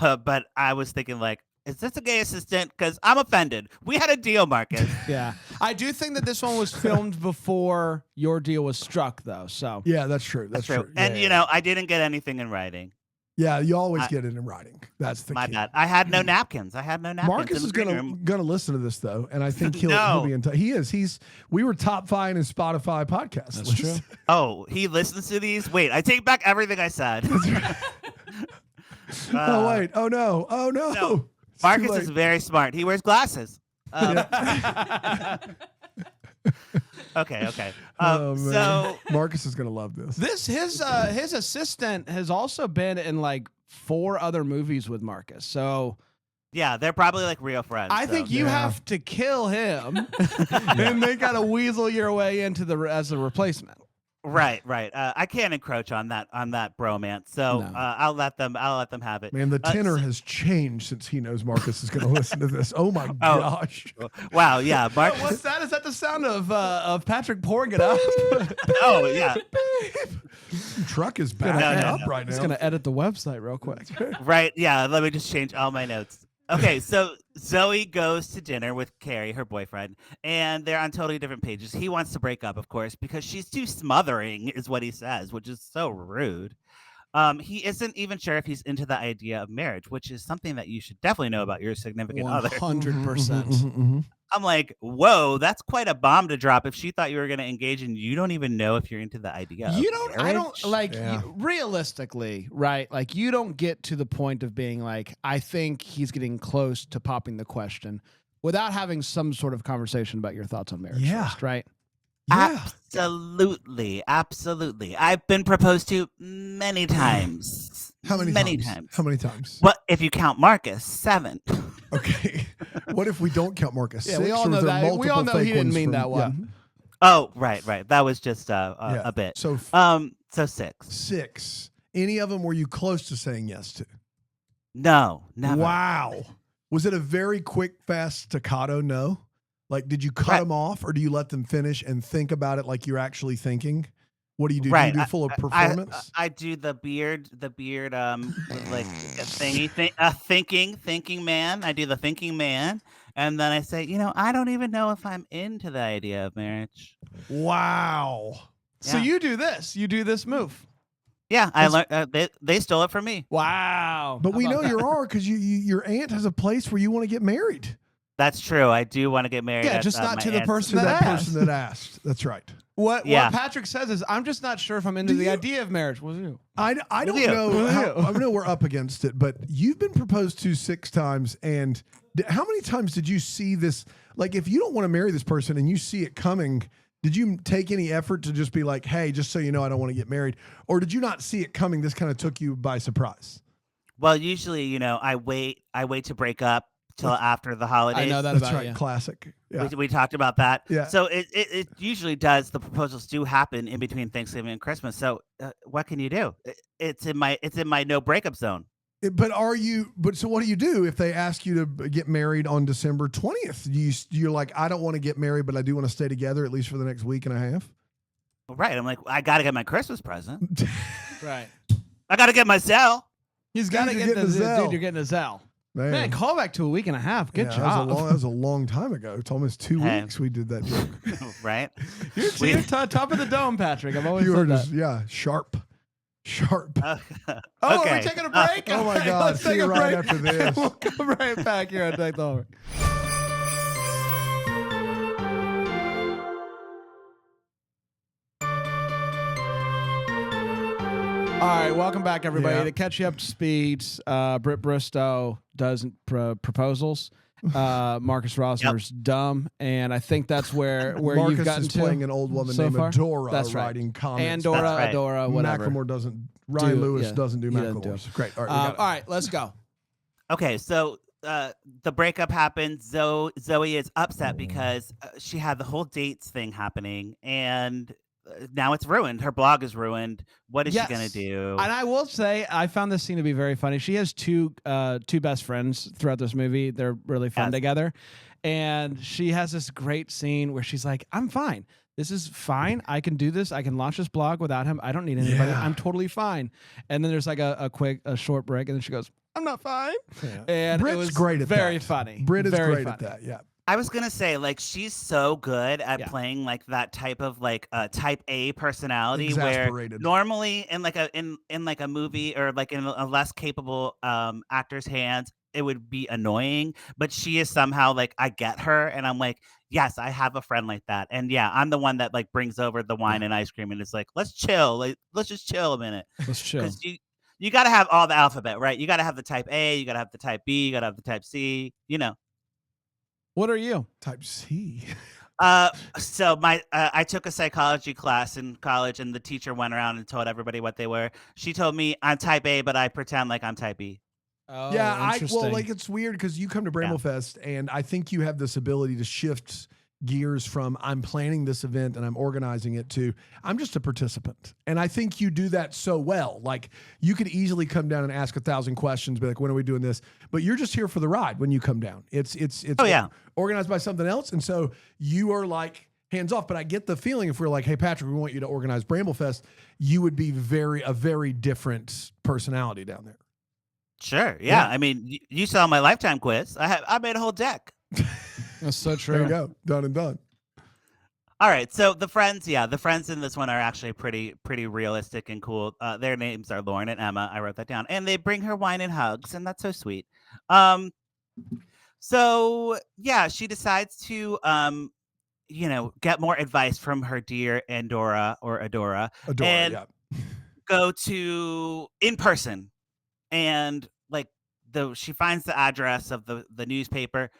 [SPEAKER 2] but I was thinking is this a gay assistant? Because I'm offended. We had a deal, Marcus.
[SPEAKER 1] Yeah, I do think that this one was filmed before your deal was struck, though. So
[SPEAKER 3] Yeah, that's true. That's true.
[SPEAKER 2] And
[SPEAKER 3] Yeah,
[SPEAKER 2] I didn't get anything in writing.
[SPEAKER 3] Yeah, you always get it in writing. That's the
[SPEAKER 2] My
[SPEAKER 3] key.
[SPEAKER 2] bad. I had no napkins.
[SPEAKER 3] Marcus
[SPEAKER 2] in the
[SPEAKER 3] is
[SPEAKER 2] green
[SPEAKER 3] gonna
[SPEAKER 2] room.
[SPEAKER 3] listen to this though, and I think he'll
[SPEAKER 2] No.
[SPEAKER 3] be in touch. He is. We were top 5 in his Spotify podcast.
[SPEAKER 1] That's
[SPEAKER 3] list.
[SPEAKER 1] true.
[SPEAKER 2] Oh, he listens to these? Wait, I take back everything I said.
[SPEAKER 3] Oh wait. Oh no. Oh no.
[SPEAKER 2] No.
[SPEAKER 3] It's too
[SPEAKER 2] Marcus
[SPEAKER 3] late.
[SPEAKER 2] is very smart. He wears glasses. Okay.
[SPEAKER 3] Oh, man.
[SPEAKER 2] So
[SPEAKER 3] Marcus is gonna love this.
[SPEAKER 1] his assistant has also been in like 4 other movies with Marcus. So
[SPEAKER 2] yeah, they're probably like real friends.
[SPEAKER 1] I think you
[SPEAKER 3] Yeah.
[SPEAKER 1] have to kill him, and they gotta weasel your way into as a replacement.
[SPEAKER 2] Right. I can't encroach on that bromance. So
[SPEAKER 1] No.
[SPEAKER 2] I'll let them have it.
[SPEAKER 3] Man, the tenor has changed since he knows Marcus is gonna listen to this. Oh my
[SPEAKER 2] Oh.
[SPEAKER 3] gosh.
[SPEAKER 2] Wow. Yeah, Marcus.
[SPEAKER 1] What's that? Is that the sound of Patrick pouring it up?
[SPEAKER 2] Oh yeah.
[SPEAKER 3] Truck is backing
[SPEAKER 2] No.
[SPEAKER 3] up right now.
[SPEAKER 1] Just gonna edit the website real quick.
[SPEAKER 2] Right. Yeah. Let me just change all my notes. Okay, so Zoe goes to dinner with Carrie, her boyfriend, and they're on totally different pages. He wants to break up, of course, because she's too smothering, is what he says, which is so rude. He isn't even sure if he's into the idea of marriage, which is something that you should definitely know about your significant other.
[SPEAKER 1] 100%.
[SPEAKER 2] I'm like, whoa, that's quite a bomb to drop if she thought you were going to engage and you don't even know if you're into the idea.
[SPEAKER 1] You
[SPEAKER 2] of
[SPEAKER 1] don't. I don't
[SPEAKER 2] marriage.
[SPEAKER 1] like.
[SPEAKER 3] Yeah.
[SPEAKER 1] Realistically, right? Like you don't get to the point of being like, I think he's getting close to popping the question, without having some sort of conversation about your thoughts on marriage.
[SPEAKER 3] Yeah.
[SPEAKER 1] First, right?
[SPEAKER 3] Yeah.
[SPEAKER 2] Absolutely. I've been proposed to many times.
[SPEAKER 3] How many
[SPEAKER 2] times?
[SPEAKER 3] How many times?
[SPEAKER 2] What if you count Marcus? 7.
[SPEAKER 3] Okay. What if we don't count Marcus?
[SPEAKER 1] Yeah,
[SPEAKER 3] 6,
[SPEAKER 1] we all
[SPEAKER 3] or
[SPEAKER 1] know
[SPEAKER 3] is there
[SPEAKER 1] that. We all
[SPEAKER 3] multiple
[SPEAKER 1] know
[SPEAKER 3] fake
[SPEAKER 1] he didn't
[SPEAKER 3] ones
[SPEAKER 1] mean
[SPEAKER 3] from-
[SPEAKER 1] that one.
[SPEAKER 2] Oh, right. That was just
[SPEAKER 3] Yeah.
[SPEAKER 2] a bit.
[SPEAKER 3] So
[SPEAKER 2] So 6.
[SPEAKER 3] 6. Any of them were you close to saying yes to?
[SPEAKER 2] No, never.
[SPEAKER 3] Wow. Was it a very quick, fast staccato no? Like, did you cut
[SPEAKER 2] Right.
[SPEAKER 3] them off or do you let them finish and think about it like you're actually thinking? What do you do?
[SPEAKER 2] Right.
[SPEAKER 3] Do you do full of performance?
[SPEAKER 2] I do the beard, with like a thinking man. I do the thinking man. And then I say, I don't even know if I'm into the idea of marriage.
[SPEAKER 3] Wow.
[SPEAKER 1] So
[SPEAKER 2] Yeah.
[SPEAKER 1] you do this. You do this move.
[SPEAKER 2] Yeah, I learned. They stole it from me.
[SPEAKER 1] Wow.
[SPEAKER 3] But we
[SPEAKER 1] How
[SPEAKER 3] know
[SPEAKER 1] about
[SPEAKER 3] you
[SPEAKER 1] that?
[SPEAKER 3] are because your aunt has a place where you want to get married.
[SPEAKER 2] That's true. I do want to get married.
[SPEAKER 1] Yeah,
[SPEAKER 2] at,
[SPEAKER 1] just not
[SPEAKER 2] my
[SPEAKER 1] to the
[SPEAKER 2] aunt's-
[SPEAKER 1] person
[SPEAKER 3] To that
[SPEAKER 1] asked.
[SPEAKER 3] person that asked. That's right.
[SPEAKER 1] What
[SPEAKER 2] Yeah.
[SPEAKER 1] Patrick says is, I'm just not sure if I'm into
[SPEAKER 3] Do
[SPEAKER 1] the
[SPEAKER 3] you-
[SPEAKER 1] idea of marriage. Was you?
[SPEAKER 3] I
[SPEAKER 2] With
[SPEAKER 3] don't
[SPEAKER 2] you.
[SPEAKER 3] know.
[SPEAKER 1] With
[SPEAKER 3] How,
[SPEAKER 1] you.
[SPEAKER 3] I know we're up against it, but you've been proposed to 6 times. And how many times did you see this? Like, if you don't want to marry this person and you see it coming, did you take any effort to just be like, hey, just so you know, I don't want to get married? Or did you not see it coming? This kind of took you by surprise.
[SPEAKER 2] Well, usually, I wait to break up till after the holidays.
[SPEAKER 1] I know that
[SPEAKER 3] That's
[SPEAKER 1] about
[SPEAKER 3] right.
[SPEAKER 1] you.
[SPEAKER 3] Classic. Yeah.
[SPEAKER 2] We talked about that.
[SPEAKER 3] Yeah.
[SPEAKER 2] So it usually does. The proposals do happen in between Thanksgiving and Christmas. So what can you do? It's in my no breakup zone.
[SPEAKER 3] But so what do you do if they ask you to get married on December 20th? You're like, I don't want to get married, but I do want to stay together at least for the next week and a half.
[SPEAKER 2] Right. I'm like, I got to get my Christmas present.
[SPEAKER 1] Right.
[SPEAKER 2] I got to get my Zelle.
[SPEAKER 1] He's got to
[SPEAKER 3] Dude,
[SPEAKER 1] get
[SPEAKER 3] you're
[SPEAKER 1] the
[SPEAKER 3] getting a Zelle.
[SPEAKER 1] dude. You're getting a Zelle.
[SPEAKER 3] Man,
[SPEAKER 1] Call back to a week and a half. Good
[SPEAKER 3] yeah,
[SPEAKER 1] job.
[SPEAKER 3] That was a long time ago. It's almost 2
[SPEAKER 2] Hey.
[SPEAKER 3] weeks we did that joke.
[SPEAKER 2] Right.
[SPEAKER 1] You're top of the dome, Patrick. I've always
[SPEAKER 3] You were
[SPEAKER 1] said that.
[SPEAKER 3] just, yeah, sharp.
[SPEAKER 1] Oh, are
[SPEAKER 2] Okay.
[SPEAKER 1] we taking a break?
[SPEAKER 3] Oh my
[SPEAKER 1] All right,
[SPEAKER 3] God,
[SPEAKER 1] let's
[SPEAKER 3] see
[SPEAKER 1] take
[SPEAKER 3] you
[SPEAKER 1] a
[SPEAKER 3] right
[SPEAKER 1] break.
[SPEAKER 3] after this.
[SPEAKER 1] We'll come right back here on Take the Over. All right, welcome back, everybody.
[SPEAKER 3] Yeah.
[SPEAKER 1] To catch you up to speed, Britt Bristow does proposals. Marcus Rosner's dumb, and I think that's where you've
[SPEAKER 3] Marcus
[SPEAKER 1] gotten
[SPEAKER 3] is
[SPEAKER 1] to
[SPEAKER 3] playing an old woman
[SPEAKER 1] so
[SPEAKER 3] named
[SPEAKER 1] far.
[SPEAKER 3] Adora
[SPEAKER 1] That's right.
[SPEAKER 3] writing comments.
[SPEAKER 1] And Dora,
[SPEAKER 2] That's right.
[SPEAKER 1] Adora, whatever.
[SPEAKER 3] Macklemore doesn't. Ryan Lewis
[SPEAKER 1] yeah,
[SPEAKER 3] doesn't do
[SPEAKER 1] he doesn't do
[SPEAKER 3] Macklemore's.
[SPEAKER 1] it.
[SPEAKER 3] Great. All right. we got it.
[SPEAKER 1] All right, let's go.
[SPEAKER 2] Okay, so the breakup happens. Zoe is upset because she had the whole dates thing happening, and now it's ruined. Her blog is ruined. What is she gonna
[SPEAKER 1] Yes.
[SPEAKER 2] do?
[SPEAKER 1] And I will say, I found this scene to be very funny. She has two best friends throughout this movie. They're really fun
[SPEAKER 2] Yes.
[SPEAKER 1] together. And she has this great scene where she's like, I'm fine. This is fine. I can do this. I can launch this blog without him. I don't need anybody.
[SPEAKER 3] Yeah.
[SPEAKER 1] I'm totally fine. And then there's like a short break. And then she goes, I'm not fine.
[SPEAKER 3] Yeah.
[SPEAKER 1] And
[SPEAKER 3] Britt's
[SPEAKER 1] it was
[SPEAKER 3] great at
[SPEAKER 1] very
[SPEAKER 3] that.
[SPEAKER 1] funny.
[SPEAKER 3] Britt is
[SPEAKER 1] very
[SPEAKER 3] great
[SPEAKER 1] funny.
[SPEAKER 3] at that. Yeah.
[SPEAKER 2] I was gonna say, like, she's so good at
[SPEAKER 1] Yeah.
[SPEAKER 2] playing like that type of like type A personality where
[SPEAKER 3] Exasperated.
[SPEAKER 2] normally in like a movie or like in a less capable actor's hands, it would be annoying. But she is somehow like I get her and I'm like, yes, I have a friend like that. And yeah, I'm the one that like brings over the wine and ice cream and it's like, let's chill. Like let's just chill a minute.
[SPEAKER 1] Let's chill.
[SPEAKER 2] Because you gotta have all the alphabet, right? You gotta have the type A, you gotta have the type B, you gotta have the type C, you know.
[SPEAKER 1] What are you?
[SPEAKER 3] Type C.
[SPEAKER 2] So I took a psychology class in college, and the teacher went around and told everybody what they were. She told me I'm type A, but I pretend like I'm type B.
[SPEAKER 1] Oh,
[SPEAKER 3] Yeah,
[SPEAKER 1] interesting.
[SPEAKER 3] like it's weird because you come to Bramblefest and I think you have this ability to shift gears from I'm planning this event and I'm organizing it to I'm just a participant. And I think you do that so well. Like you could easily come down and ask 1,000 questions, be like, when are we doing this? But you're just here for the ride when you come down. It's
[SPEAKER 2] Oh, yeah.
[SPEAKER 3] organized by something else. And so you are like hands off. But I get the feeling if we're like, hey, Patrick, we want you to organize Bramblefest, you would be a very different personality down there.
[SPEAKER 2] Sure, yeah. I mean, you saw my lifetime quiz. I made a whole deck.
[SPEAKER 1] That's so true.
[SPEAKER 3] There you go. Done and done.
[SPEAKER 2] All right, so the friends in this one are actually pretty realistic and cool. Their names are Lauren and Emma. I wrote that down, and they bring her wine and hugs, and that's so sweet. So yeah, she decides to get more advice from her dear Andorra or Adora, and
[SPEAKER 3] yeah.
[SPEAKER 2] go to in person, and like she finds the address of the newspaper.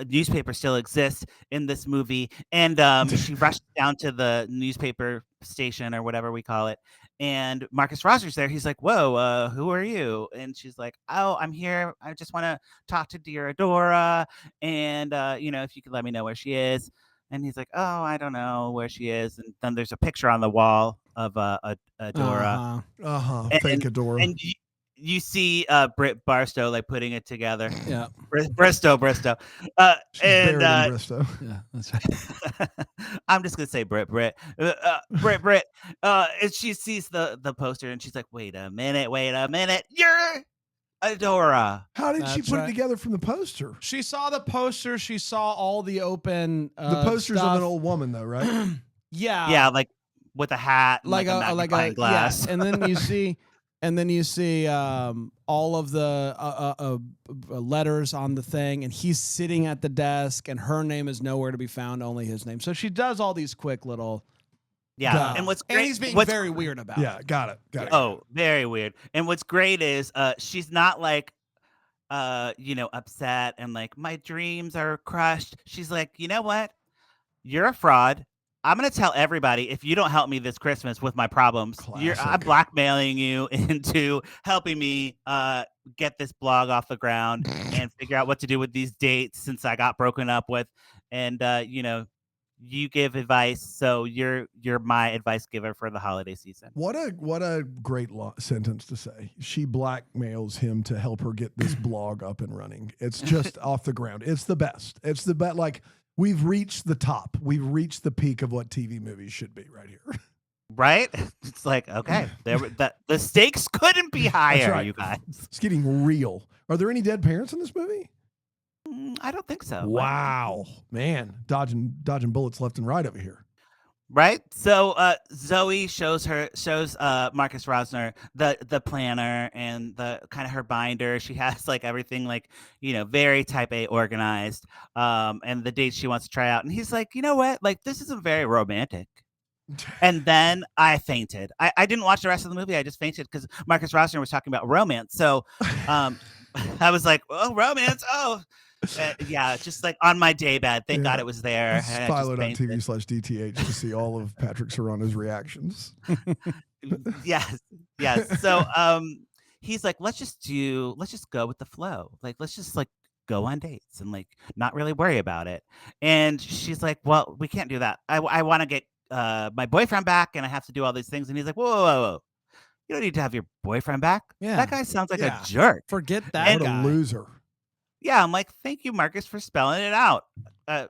[SPEAKER 2] Newspaper still exists in this movie, and she rushes down to the newspaper station or whatever we call it, and Marcus Rosner's there. He's like, whoa, who are you? And she's like, oh, I'm here, I just want to talk to dear Adora, and if you could let me know where she is. And he's like, oh, I don't know where she is. And then there's a picture on the wall of Adora.
[SPEAKER 3] Fake Adora.
[SPEAKER 2] And you see Britt Barstow like putting it together.
[SPEAKER 1] Yeah.
[SPEAKER 2] Bristow.
[SPEAKER 3] She's buried in Bristow.
[SPEAKER 1] Yeah, that's right.
[SPEAKER 2] I'm just gonna say Britt. And she sees the poster and she's like, wait a minute, you're Adora.
[SPEAKER 3] How did she
[SPEAKER 1] That's
[SPEAKER 3] put
[SPEAKER 1] right.
[SPEAKER 3] it together from the poster?
[SPEAKER 1] She saw the poster. She saw all the open
[SPEAKER 3] The posters
[SPEAKER 1] stuff.
[SPEAKER 3] of an old woman, though, right?
[SPEAKER 2] Yeah, like with a hat, and
[SPEAKER 1] like
[SPEAKER 2] a magnifying glass.
[SPEAKER 1] Yeah. And then you see all of the letters on the thing, and he's sitting at the desk, and her name is nowhere to be found, only his name. So she does all these quick little.
[SPEAKER 2] Yeah, and what's great,
[SPEAKER 1] and he's being very weird about it.
[SPEAKER 3] Yeah, got it.
[SPEAKER 2] Oh, very weird. And what's great is she's not like upset and like my dreams are crushed. She's like, you know what? You're a fraud. I'm gonna tell everybody if you don't help me this Christmas with my problems. I'm blackmailing you into helping me get this blog off the ground and figure out what to do with these dates since I got broken up with. And you give advice, so you're my advice giver for the holiday season.
[SPEAKER 3] What a great sentence to say. She blackmails him to help her get this blog up and running. It's just off the ground. It's the best. It's the best. Like we've reached the top. We've reached the peak of what TV movies should be right here.
[SPEAKER 2] Right? It's like, okay, the stakes couldn't be higher, right. You guys.
[SPEAKER 3] It's getting real. Are there any dead parents in this movie?
[SPEAKER 2] I don't think so.
[SPEAKER 3] Wow, man, dodging bullets left and right over here.
[SPEAKER 2] Right. So Zoe shows Marcus Rosner the planner and the kind of her binder. She has like everything like very type A organized, and the dates she wants to try out. And he's like, you know what? Like this isn't very romantic. And then I fainted. I didn't watch the rest of the movie. I just fainted because Marcus Rosner was talking about romance. So I was like, oh, romance. Oh. Yeah, just like on my daybed. Thank God it was there.
[SPEAKER 3] Philo.tv/DTH to see all of Patrick Serrano's reactions.
[SPEAKER 2] Yes. So he's like, let's just go with the flow. Like, let's just like go on dates and like not really worry about it. And she's like, well, we can't do that. I want to get my boyfriend back and I have to do all these things. And he's like, whoa. You don't need to have your boyfriend back.
[SPEAKER 1] Yeah.
[SPEAKER 2] That guy sounds like a jerk.
[SPEAKER 1] Forget that guy.
[SPEAKER 3] What a loser.
[SPEAKER 2] Yeah, I'm like, thank you, Marcus, for spelling it out. I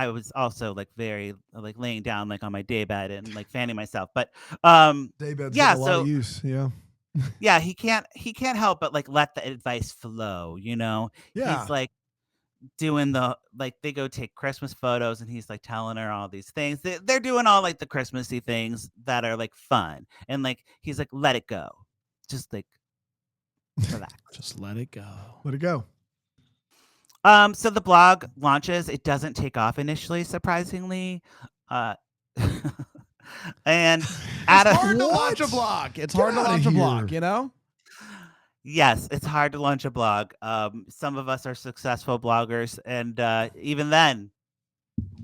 [SPEAKER 2] was also like very like laying down like on my daybed and like fanning myself. But
[SPEAKER 3] daybeds
[SPEAKER 2] yeah,
[SPEAKER 3] a lot of use. Yeah.
[SPEAKER 2] Yeah, he can't help but like let the advice flow.
[SPEAKER 3] Yeah.
[SPEAKER 2] He's like, doing they go take Christmas photos, and he's like telling her all these things. They're doing all like the Christmassy things that are like fun, and like he's like, let it go, just like relax.
[SPEAKER 1] Just let it go.
[SPEAKER 3] Let it go.
[SPEAKER 2] So the blog launches. It doesn't take off initially, surprisingly. And
[SPEAKER 1] It's
[SPEAKER 2] Adam,
[SPEAKER 1] hard to launch a blog. It's hard to
[SPEAKER 3] outta
[SPEAKER 1] launch a blog,
[SPEAKER 3] here.
[SPEAKER 1] you know?
[SPEAKER 2] yes, it's hard to launch a blog. Some of us are successful bloggers, and even then,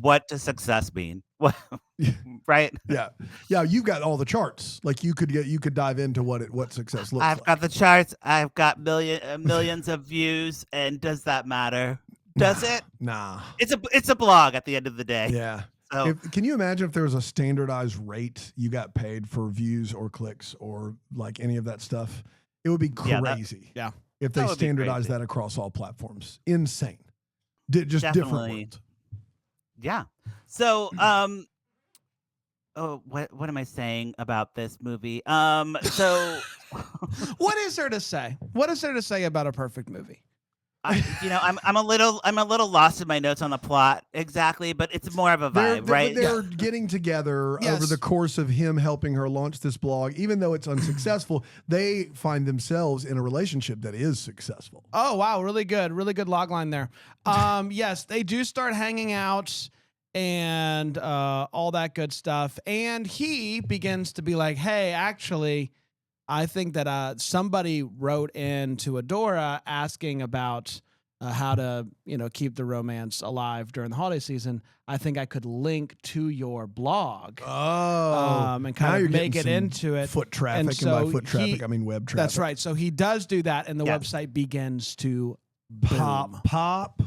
[SPEAKER 2] what does success mean? What, right?
[SPEAKER 3] Yeah. You've got all the charts. Like you could dive into what success looks
[SPEAKER 2] I've
[SPEAKER 3] like.
[SPEAKER 2] got the charts. I've got millions of views, and does that matter? Does it?
[SPEAKER 3] Nah.
[SPEAKER 2] It's a blog at the end of the day.
[SPEAKER 3] Yeah.
[SPEAKER 2] So
[SPEAKER 3] Can you imagine if there was a standardized rate you got paid for views or clicks or like any of that stuff? It would be
[SPEAKER 2] Yeah,
[SPEAKER 3] crazy.
[SPEAKER 1] Yeah.
[SPEAKER 3] If they
[SPEAKER 2] That would be
[SPEAKER 3] standardized
[SPEAKER 2] crazy.
[SPEAKER 3] that across all platforms. Insane. Just different
[SPEAKER 2] Definitely.
[SPEAKER 3] world.
[SPEAKER 2] yeah. So oh, what am I saying about this movie? So
[SPEAKER 1] What is there to say? What is there to say about a perfect movie?
[SPEAKER 2] I'm a little lost in my notes on the plot exactly, but it's more of a vibe, right?
[SPEAKER 3] They're getting together
[SPEAKER 1] Yes.
[SPEAKER 3] over the course of him helping her launch this blog. Even though it's unsuccessful, they find themselves in a relationship that is successful.
[SPEAKER 1] Oh, wow. Really good log line there. Yes, they do start hanging out and all that good stuff. And he begins to be like, hey, actually, I think that somebody wrote in to Adora asking about how to, keep the romance alive during the holiday season. I think I could link to your blog.
[SPEAKER 3] Oh,
[SPEAKER 1] And kind of make it into it.
[SPEAKER 3] Foot traffic, and,
[SPEAKER 1] so
[SPEAKER 3] by foot traffic,
[SPEAKER 1] he-
[SPEAKER 3] I mean web traffic.
[SPEAKER 1] That's right. So he does do that, and the
[SPEAKER 2] Yeah.
[SPEAKER 1] website begins to
[SPEAKER 3] Pop.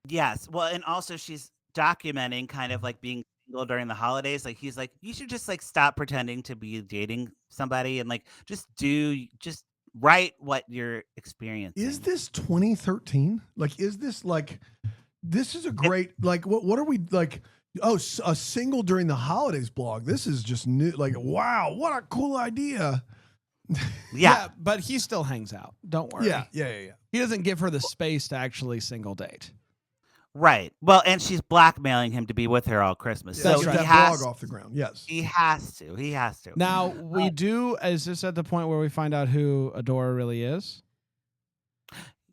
[SPEAKER 2] Yes. Well, and also she's documenting kind of like being single during the holidays. Like he's like, you should just like stop pretending to be dating somebody and like just write what you're experiencing.
[SPEAKER 3] Is this 2013? Like, is this like, this is a great, like, what are we like? Oh, a single during the holidays blog. This is just new. Like, wow, what a cool idea.
[SPEAKER 2] Yeah.
[SPEAKER 1] but he still hangs out. Don't worry.
[SPEAKER 3] Yeah.
[SPEAKER 1] He doesn't give her the space to actually single date.
[SPEAKER 2] Right. Well, and she's blackmailing him to be with her all Christmas.
[SPEAKER 3] Yeah,
[SPEAKER 2] So
[SPEAKER 1] That's
[SPEAKER 3] get
[SPEAKER 1] right.
[SPEAKER 2] he
[SPEAKER 3] that
[SPEAKER 2] has
[SPEAKER 3] blog off the ground. Yes.
[SPEAKER 2] he has to. He has to.
[SPEAKER 1] Now, we do, is this at the point where we find out who Adora really is?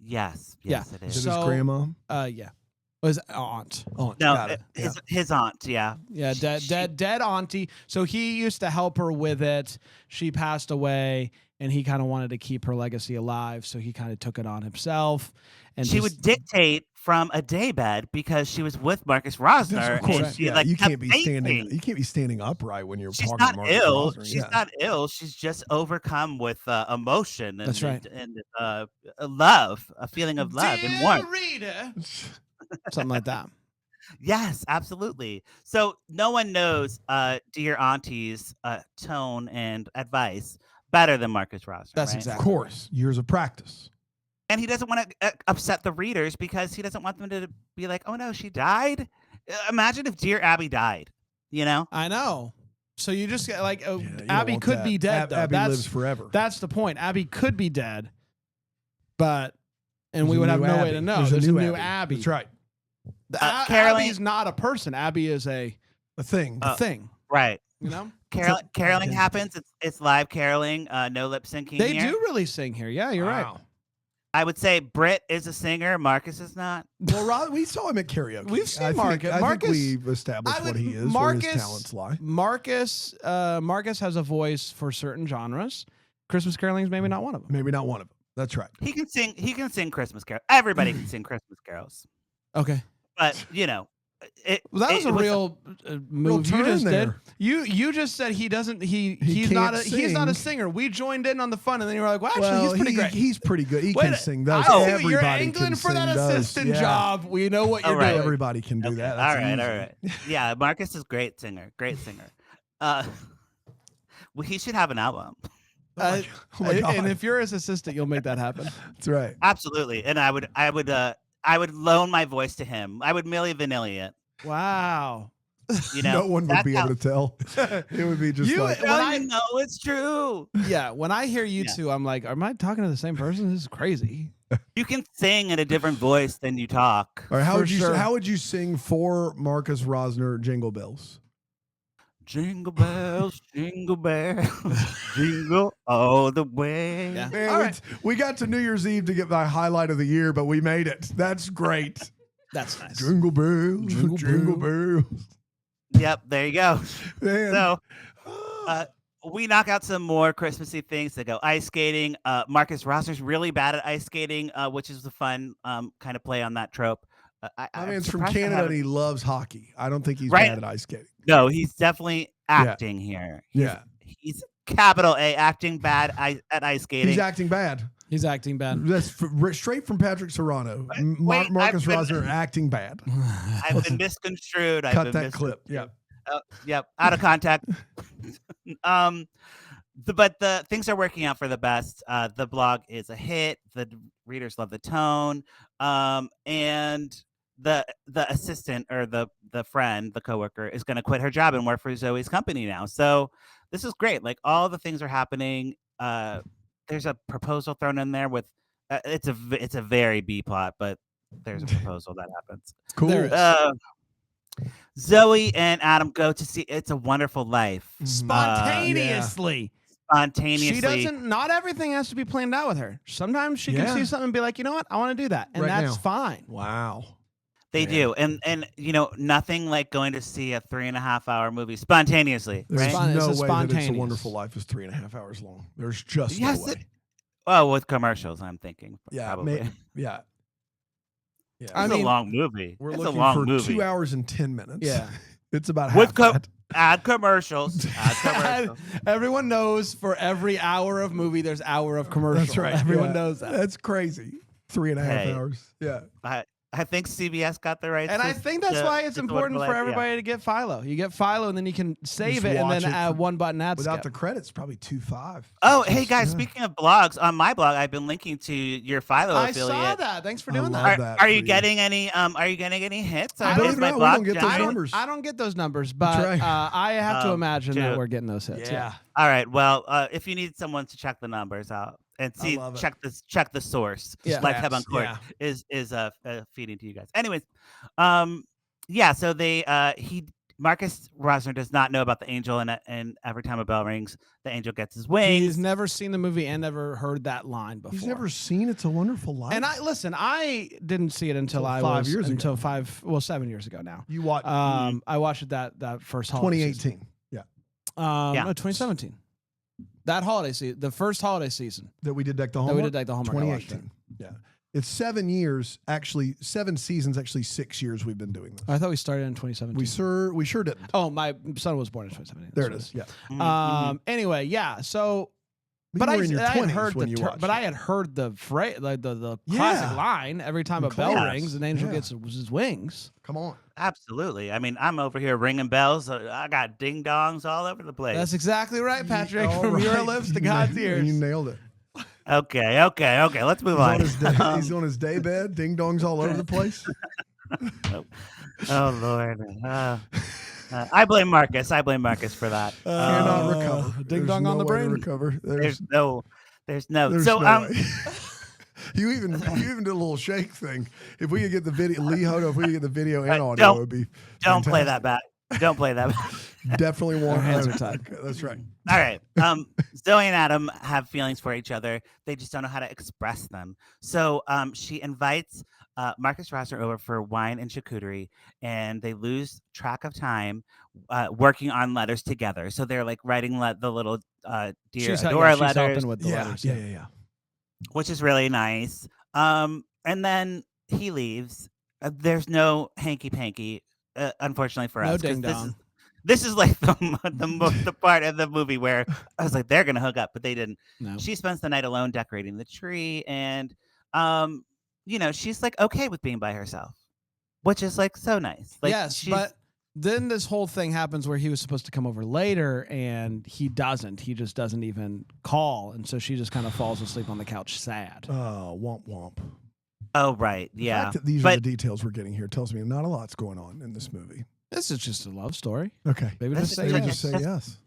[SPEAKER 2] Yes.
[SPEAKER 1] Yeah.
[SPEAKER 2] Yes, it
[SPEAKER 3] Is
[SPEAKER 2] is.
[SPEAKER 3] it his
[SPEAKER 1] So-
[SPEAKER 3] grandma?
[SPEAKER 1] Yeah. It was aunt.
[SPEAKER 3] Oh,
[SPEAKER 2] No,
[SPEAKER 3] got it. Yeah.
[SPEAKER 2] his aunt. Yeah.
[SPEAKER 1] Yeah, dead auntie. So he used to help her with it. She passed away, and he kind of wanted to keep her legacy alive, so he kind of took it on himself. And
[SPEAKER 2] She would dictate from a daybed because she was with Marcus Rosner.
[SPEAKER 3] Yes, of
[SPEAKER 2] and
[SPEAKER 3] course.
[SPEAKER 2] she,
[SPEAKER 3] Yeah,
[SPEAKER 2] like,
[SPEAKER 3] you
[SPEAKER 2] kept
[SPEAKER 3] can't be standing.
[SPEAKER 2] vaping.
[SPEAKER 3] You can't be standing upright when you're
[SPEAKER 2] She's
[SPEAKER 3] talking
[SPEAKER 2] not
[SPEAKER 3] to Marcus
[SPEAKER 2] ill.
[SPEAKER 3] Rosner.
[SPEAKER 2] She's
[SPEAKER 3] Yeah.
[SPEAKER 2] not ill. She's just overcome with emotion. And,
[SPEAKER 1] That's right.
[SPEAKER 2] And love, a feeling of love and warmth.
[SPEAKER 1] reader. Something like that.
[SPEAKER 2] Yes, absolutely. So no one knows Dear Auntie's tone and advice better than Marcus Rosner.
[SPEAKER 1] That's
[SPEAKER 2] right?
[SPEAKER 3] Of
[SPEAKER 1] exactly
[SPEAKER 3] course, years of practice.
[SPEAKER 2] And he doesn't want to upset the readers because he doesn't want them to be like, oh no, she died. Imagine if Dear Abby died, you know?
[SPEAKER 1] I know. So you just get like,
[SPEAKER 3] Yeah, you don't
[SPEAKER 1] Abby
[SPEAKER 3] want
[SPEAKER 1] could
[SPEAKER 3] that.
[SPEAKER 1] be dead, though.
[SPEAKER 3] Abby lives forever.
[SPEAKER 1] That's the point. Abby could be dead, and
[SPEAKER 3] There's
[SPEAKER 1] we
[SPEAKER 3] a
[SPEAKER 1] would have
[SPEAKER 3] new
[SPEAKER 1] no way
[SPEAKER 3] Abby.
[SPEAKER 1] to know.
[SPEAKER 3] There's
[SPEAKER 1] There's
[SPEAKER 3] a
[SPEAKER 1] a
[SPEAKER 3] new
[SPEAKER 1] new
[SPEAKER 3] Abby.
[SPEAKER 1] Abby.
[SPEAKER 3] That's right.
[SPEAKER 2] Caroline-
[SPEAKER 1] Abby's not a person. Abby is a
[SPEAKER 3] A thing.
[SPEAKER 1] thing.
[SPEAKER 2] Right.
[SPEAKER 1] You know?
[SPEAKER 2] Caroling
[SPEAKER 3] identity.
[SPEAKER 2] happens. It's live caroling, no lip syncing.
[SPEAKER 1] They
[SPEAKER 2] here.
[SPEAKER 1] do really sing here. Yeah, you're right.
[SPEAKER 3] Wow.
[SPEAKER 2] I would say Britt is a singer. Marcus is not.
[SPEAKER 3] Well, we saw him at karaoke.
[SPEAKER 1] We've seen
[SPEAKER 3] I think-
[SPEAKER 1] Marcus.
[SPEAKER 3] I
[SPEAKER 1] Marcus-
[SPEAKER 3] think we've established what he is, where
[SPEAKER 1] Marcus,
[SPEAKER 3] his talents lie.
[SPEAKER 1] Marcus has a voice for certain genres. Christmas carolling is maybe not one of them.
[SPEAKER 3] Maybe not one of them. That's right.
[SPEAKER 2] He can sing. He can sing Christmas carols. Everybody can sing Christmas carols.
[SPEAKER 1] Okay.
[SPEAKER 2] But you know,
[SPEAKER 1] Well, that was a real move you
[SPEAKER 3] turn
[SPEAKER 1] just did.
[SPEAKER 3] there.
[SPEAKER 1] You just said he doesn't. He's
[SPEAKER 3] can't
[SPEAKER 1] not a
[SPEAKER 3] sing.
[SPEAKER 1] singer. We joined in on the fun, and then you were like, "Well, actually,
[SPEAKER 3] Well,
[SPEAKER 1] he's pretty great."
[SPEAKER 3] He's pretty good. He
[SPEAKER 1] Wait
[SPEAKER 3] can
[SPEAKER 1] a-
[SPEAKER 3] sing those.
[SPEAKER 1] I see what
[SPEAKER 3] Everybody
[SPEAKER 1] you're
[SPEAKER 3] can
[SPEAKER 1] angling for
[SPEAKER 3] sing
[SPEAKER 1] that
[SPEAKER 3] those.
[SPEAKER 1] assistant
[SPEAKER 3] Yeah.
[SPEAKER 1] job. We know what you're
[SPEAKER 2] All right.
[SPEAKER 1] doing.
[SPEAKER 3] Everybody can do
[SPEAKER 2] Okay,
[SPEAKER 3] that.
[SPEAKER 2] all
[SPEAKER 3] That's
[SPEAKER 2] right,
[SPEAKER 3] easy.
[SPEAKER 2] all right. Yeah, Marcus is great singer. Great singer. Well, he should have an album.
[SPEAKER 3] Oh my God.
[SPEAKER 1] And if you're his assistant, you'll make that happen.
[SPEAKER 3] That's right.
[SPEAKER 2] Absolutely. And I would loan my voice to him. I would Milli Vanilli it.
[SPEAKER 1] Wow.
[SPEAKER 2] You know,
[SPEAKER 3] No one would
[SPEAKER 2] That's
[SPEAKER 3] be
[SPEAKER 2] how-
[SPEAKER 3] able to tell. It would be just
[SPEAKER 1] You-
[SPEAKER 3] like,
[SPEAKER 1] when
[SPEAKER 2] Well,
[SPEAKER 1] I-
[SPEAKER 2] you know it's true.
[SPEAKER 1] Yeah. When I hear you
[SPEAKER 2] Yeah.
[SPEAKER 1] two, I'm like, am I talking to the same person? This is crazy.
[SPEAKER 2] You can sing in a different voice than you talk.
[SPEAKER 3] All right, how
[SPEAKER 1] For
[SPEAKER 3] would you
[SPEAKER 1] sure.
[SPEAKER 3] how would you sing for Marcus Rosner Jingle Bells?
[SPEAKER 2] Jingle bells, jingle all the way.
[SPEAKER 1] Yeah.
[SPEAKER 3] Man,
[SPEAKER 1] All right.
[SPEAKER 3] we got to New Year's Eve to get my highlight of the year, but we made it. That's great.
[SPEAKER 1] That's nice.
[SPEAKER 3] Jingle bells,
[SPEAKER 1] Jingle
[SPEAKER 3] jingle bells.
[SPEAKER 2] Yep, there you go.
[SPEAKER 3] Man.
[SPEAKER 2] So we knock out some more Christmassy things. They go ice skating. Marcus Rosner's really bad at ice skating, which is the fun kind of play on that trope.
[SPEAKER 3] My
[SPEAKER 2] I'm
[SPEAKER 3] man's from
[SPEAKER 2] surprised I
[SPEAKER 3] Canada
[SPEAKER 2] haven't-
[SPEAKER 3] and he loves hockey. I don't think he's
[SPEAKER 2] Right.
[SPEAKER 3] bad at ice skating.
[SPEAKER 2] No, he's definitely acting here. He's capital A acting bad at ice skating.
[SPEAKER 3] He's acting bad.
[SPEAKER 1] He's acting bad.
[SPEAKER 3] That's straight from Patrick Serrano.
[SPEAKER 2] Wait,
[SPEAKER 3] Marcus
[SPEAKER 2] I've been-
[SPEAKER 3] Rosner acting bad.
[SPEAKER 2] I've been misconstrued.
[SPEAKER 3] Cut that clip. Yeah.
[SPEAKER 2] Yep, out of contact. But the things are working out for the best. The blog is a hit. The readers love the tone. And the assistant or the friend, the coworker, is going to quit her job and work for Zoe's company now. So this is great. Like all the things are happening. There's a proposal thrown in there with. It's a very B plot, but there's a proposal that happens.
[SPEAKER 3] Cool.
[SPEAKER 1] There is.
[SPEAKER 2] Zoe and Adam go to see It's a Wonderful Life.
[SPEAKER 1] Spontaneously.
[SPEAKER 2] Spontaneously.
[SPEAKER 1] She doesn't. Not everything has to be planned out with her. Sometimes she can
[SPEAKER 3] Yeah.
[SPEAKER 1] see something and be like, you know what, I want to do that, and
[SPEAKER 3] Right
[SPEAKER 1] that's
[SPEAKER 3] now.
[SPEAKER 1] fine.
[SPEAKER 3] Wow.
[SPEAKER 2] They
[SPEAKER 3] Man.
[SPEAKER 2] do. And nothing like going to see a 3.5-hour movie spontaneously.
[SPEAKER 3] There's
[SPEAKER 2] Right?
[SPEAKER 1] It's
[SPEAKER 3] no way that
[SPEAKER 1] a
[SPEAKER 3] It's a
[SPEAKER 1] spontaneous.
[SPEAKER 3] Wonderful Life is 3.5 hours long. There's just
[SPEAKER 2] Yes,
[SPEAKER 3] no way.
[SPEAKER 2] Oh, with commercials, I'm thinking.
[SPEAKER 3] Yeah.
[SPEAKER 2] Probably.
[SPEAKER 3] Yeah.
[SPEAKER 2] It's
[SPEAKER 1] I
[SPEAKER 2] a
[SPEAKER 1] mean,
[SPEAKER 2] long movie.
[SPEAKER 3] We're
[SPEAKER 2] It's a
[SPEAKER 3] looking
[SPEAKER 2] long
[SPEAKER 3] for
[SPEAKER 2] movie.
[SPEAKER 3] 2 hours and 10 minutes.
[SPEAKER 1] Yeah.
[SPEAKER 3] It's about
[SPEAKER 2] With
[SPEAKER 3] half that.
[SPEAKER 2] Add commercials. Add commercials.
[SPEAKER 1] Everyone knows for every hour of movie, there's hour of commercial.
[SPEAKER 3] That's right.
[SPEAKER 1] Everyone
[SPEAKER 3] Yeah.
[SPEAKER 1] knows that.
[SPEAKER 3] That's crazy. 3.5
[SPEAKER 2] Hey.
[SPEAKER 3] hours. Yeah.
[SPEAKER 2] I think CBS got the rights.
[SPEAKER 1] And I think that's why it's important for everybody to get Philo. You get Philo, and then you can save
[SPEAKER 3] Just
[SPEAKER 1] it and
[SPEAKER 3] watch
[SPEAKER 1] then
[SPEAKER 3] it
[SPEAKER 1] add one button ad
[SPEAKER 3] Without
[SPEAKER 1] skip.
[SPEAKER 3] the credits, probably 2.5.
[SPEAKER 2] Oh, hey guys!
[SPEAKER 3] Yeah.
[SPEAKER 2] Speaking of blogs, on my blog, I've been linking to your Philo
[SPEAKER 1] I
[SPEAKER 2] affiliate.
[SPEAKER 1] saw that. Thanks for
[SPEAKER 3] I
[SPEAKER 1] doing
[SPEAKER 3] love
[SPEAKER 1] that.
[SPEAKER 3] that
[SPEAKER 2] Are
[SPEAKER 3] for
[SPEAKER 2] you
[SPEAKER 3] you.
[SPEAKER 2] getting any? Are you getting any hits?
[SPEAKER 1] I
[SPEAKER 2] Or
[SPEAKER 1] don't
[SPEAKER 2] is my
[SPEAKER 3] know. We
[SPEAKER 2] blog
[SPEAKER 3] don't get those
[SPEAKER 2] generating-
[SPEAKER 3] numbers.
[SPEAKER 1] I don't get those numbers, but
[SPEAKER 3] That's right.
[SPEAKER 1] I have to imagine that
[SPEAKER 2] shoot.
[SPEAKER 1] we're getting those hits. Yeah.
[SPEAKER 2] All right. Well, if you need someone to check the numbers out and
[SPEAKER 3] I
[SPEAKER 2] see,
[SPEAKER 3] love it.
[SPEAKER 2] check the source.
[SPEAKER 1] Yeah.
[SPEAKER 2] Like Heaven Court
[SPEAKER 3] Yeah.
[SPEAKER 2] is feeding to you guys. Anyways, yeah. So Marcus Rosner does not know about the angel, and every time a bell rings, the angel gets his wings.
[SPEAKER 1] He's never seen the movie and never heard that line before.
[SPEAKER 3] He's never seen It's a Wonderful Life.
[SPEAKER 1] And I didn't see it until
[SPEAKER 3] Until 5 years ago.
[SPEAKER 1] 7 years ago now.
[SPEAKER 3] You watched
[SPEAKER 1] I watched it that first holiday
[SPEAKER 3] 2018. Yeah.
[SPEAKER 2] Yeah.
[SPEAKER 1] No, 2017. That holiday season, the first holiday season
[SPEAKER 3] That we did Deck the
[SPEAKER 1] that
[SPEAKER 3] Hallmark.
[SPEAKER 1] we did like the Hallmark. I watched it.
[SPEAKER 3] 2018. Yeah. It's 7 years, actually 7 seasons, actually 6 years we've been doing this.
[SPEAKER 1] I thought we started in 2017.
[SPEAKER 3] We sure didn't.
[SPEAKER 1] Oh, my son was born in 2017.
[SPEAKER 3] There it
[SPEAKER 1] That's
[SPEAKER 3] is. Yeah.
[SPEAKER 2] Mhm.
[SPEAKER 1] Anyway, yeah. So,
[SPEAKER 3] You
[SPEAKER 1] but
[SPEAKER 3] were in your
[SPEAKER 1] I had
[SPEAKER 3] 20s
[SPEAKER 1] heard
[SPEAKER 3] when
[SPEAKER 1] the
[SPEAKER 3] you
[SPEAKER 1] ter-
[SPEAKER 3] watched
[SPEAKER 1] but
[SPEAKER 3] it.
[SPEAKER 1] I had heard the phrase, like the
[SPEAKER 3] Yeah.
[SPEAKER 1] classic line every time
[SPEAKER 3] The
[SPEAKER 1] a bell
[SPEAKER 3] class.
[SPEAKER 1] rings, an angel
[SPEAKER 3] Yeah.
[SPEAKER 1] gets his wings.
[SPEAKER 3] Come on.
[SPEAKER 2] Absolutely. I mean, I'm over here ringing bells. I got ding dongs all over the place.
[SPEAKER 1] That's exactly right, Patrick.
[SPEAKER 3] All
[SPEAKER 1] From your
[SPEAKER 3] right.
[SPEAKER 1] lips to
[SPEAKER 3] You
[SPEAKER 1] God's
[SPEAKER 3] na-
[SPEAKER 1] ears.
[SPEAKER 3] You nailed it.
[SPEAKER 2] Okay. Let's move
[SPEAKER 3] He's on
[SPEAKER 2] on.
[SPEAKER 3] his day, he's on his day bed. Ding dongs all over the place.
[SPEAKER 2] Oh Lord. I blame Marcus. For that.
[SPEAKER 3] Cannot recover.
[SPEAKER 1] Ding
[SPEAKER 3] There's
[SPEAKER 1] dong
[SPEAKER 3] no
[SPEAKER 1] on the
[SPEAKER 3] way to
[SPEAKER 1] brain.
[SPEAKER 3] recover.
[SPEAKER 2] There's no.
[SPEAKER 3] There's
[SPEAKER 2] So
[SPEAKER 3] no way. You even did a little shake thing. If we could get the video, Lee Hodo, if we could get the video and audio,
[SPEAKER 2] don't-
[SPEAKER 3] it would be.
[SPEAKER 2] don't play
[SPEAKER 3] fantastic.
[SPEAKER 2] that back. Don't play that back.
[SPEAKER 3] Definitely want.
[SPEAKER 1] Our hands are tied.
[SPEAKER 3] Okay, that's right.
[SPEAKER 2] All right. Zoe and Adam have feelings for each other. They just don't know how to express them. So she invites Marcus Rosner over for wine and charcuterie, and they lose track of time working on letters together. So they're like writing the little Dear
[SPEAKER 1] She's
[SPEAKER 2] Adora
[SPEAKER 1] she's
[SPEAKER 2] letters,
[SPEAKER 1] helping with the
[SPEAKER 3] Yeah,
[SPEAKER 1] letters.
[SPEAKER 3] yeah.
[SPEAKER 2] which is really nice. And then he leaves. There's no hanky panky, unfortunately for
[SPEAKER 1] No
[SPEAKER 2] us. 'cause
[SPEAKER 1] ding dong.
[SPEAKER 2] This is like the part of the movie where I was like, they're gonna hook up, but they didn't.
[SPEAKER 1] No.
[SPEAKER 2] She spends the night alone decorating the tree, and she's like okay with being by herself, which is like so nice. Like,
[SPEAKER 1] yes, but then this whole thing happens where he was supposed to come over later and he doesn't. He just doesn't even call, and so she just kind of falls asleep on the couch, sad.
[SPEAKER 3] Womp womp.
[SPEAKER 2] oh right,
[SPEAKER 3] The
[SPEAKER 2] yeah.
[SPEAKER 3] fact that these are
[SPEAKER 2] But-
[SPEAKER 3] the details we're getting here tells me not a lot's going on in this movie.
[SPEAKER 1] This is just a love story.
[SPEAKER 3] Okay.
[SPEAKER 1] Maybe
[SPEAKER 2] This
[SPEAKER 1] just
[SPEAKER 2] is
[SPEAKER 1] say
[SPEAKER 3] Maybe
[SPEAKER 2] like-
[SPEAKER 1] yes.
[SPEAKER 3] just say yes.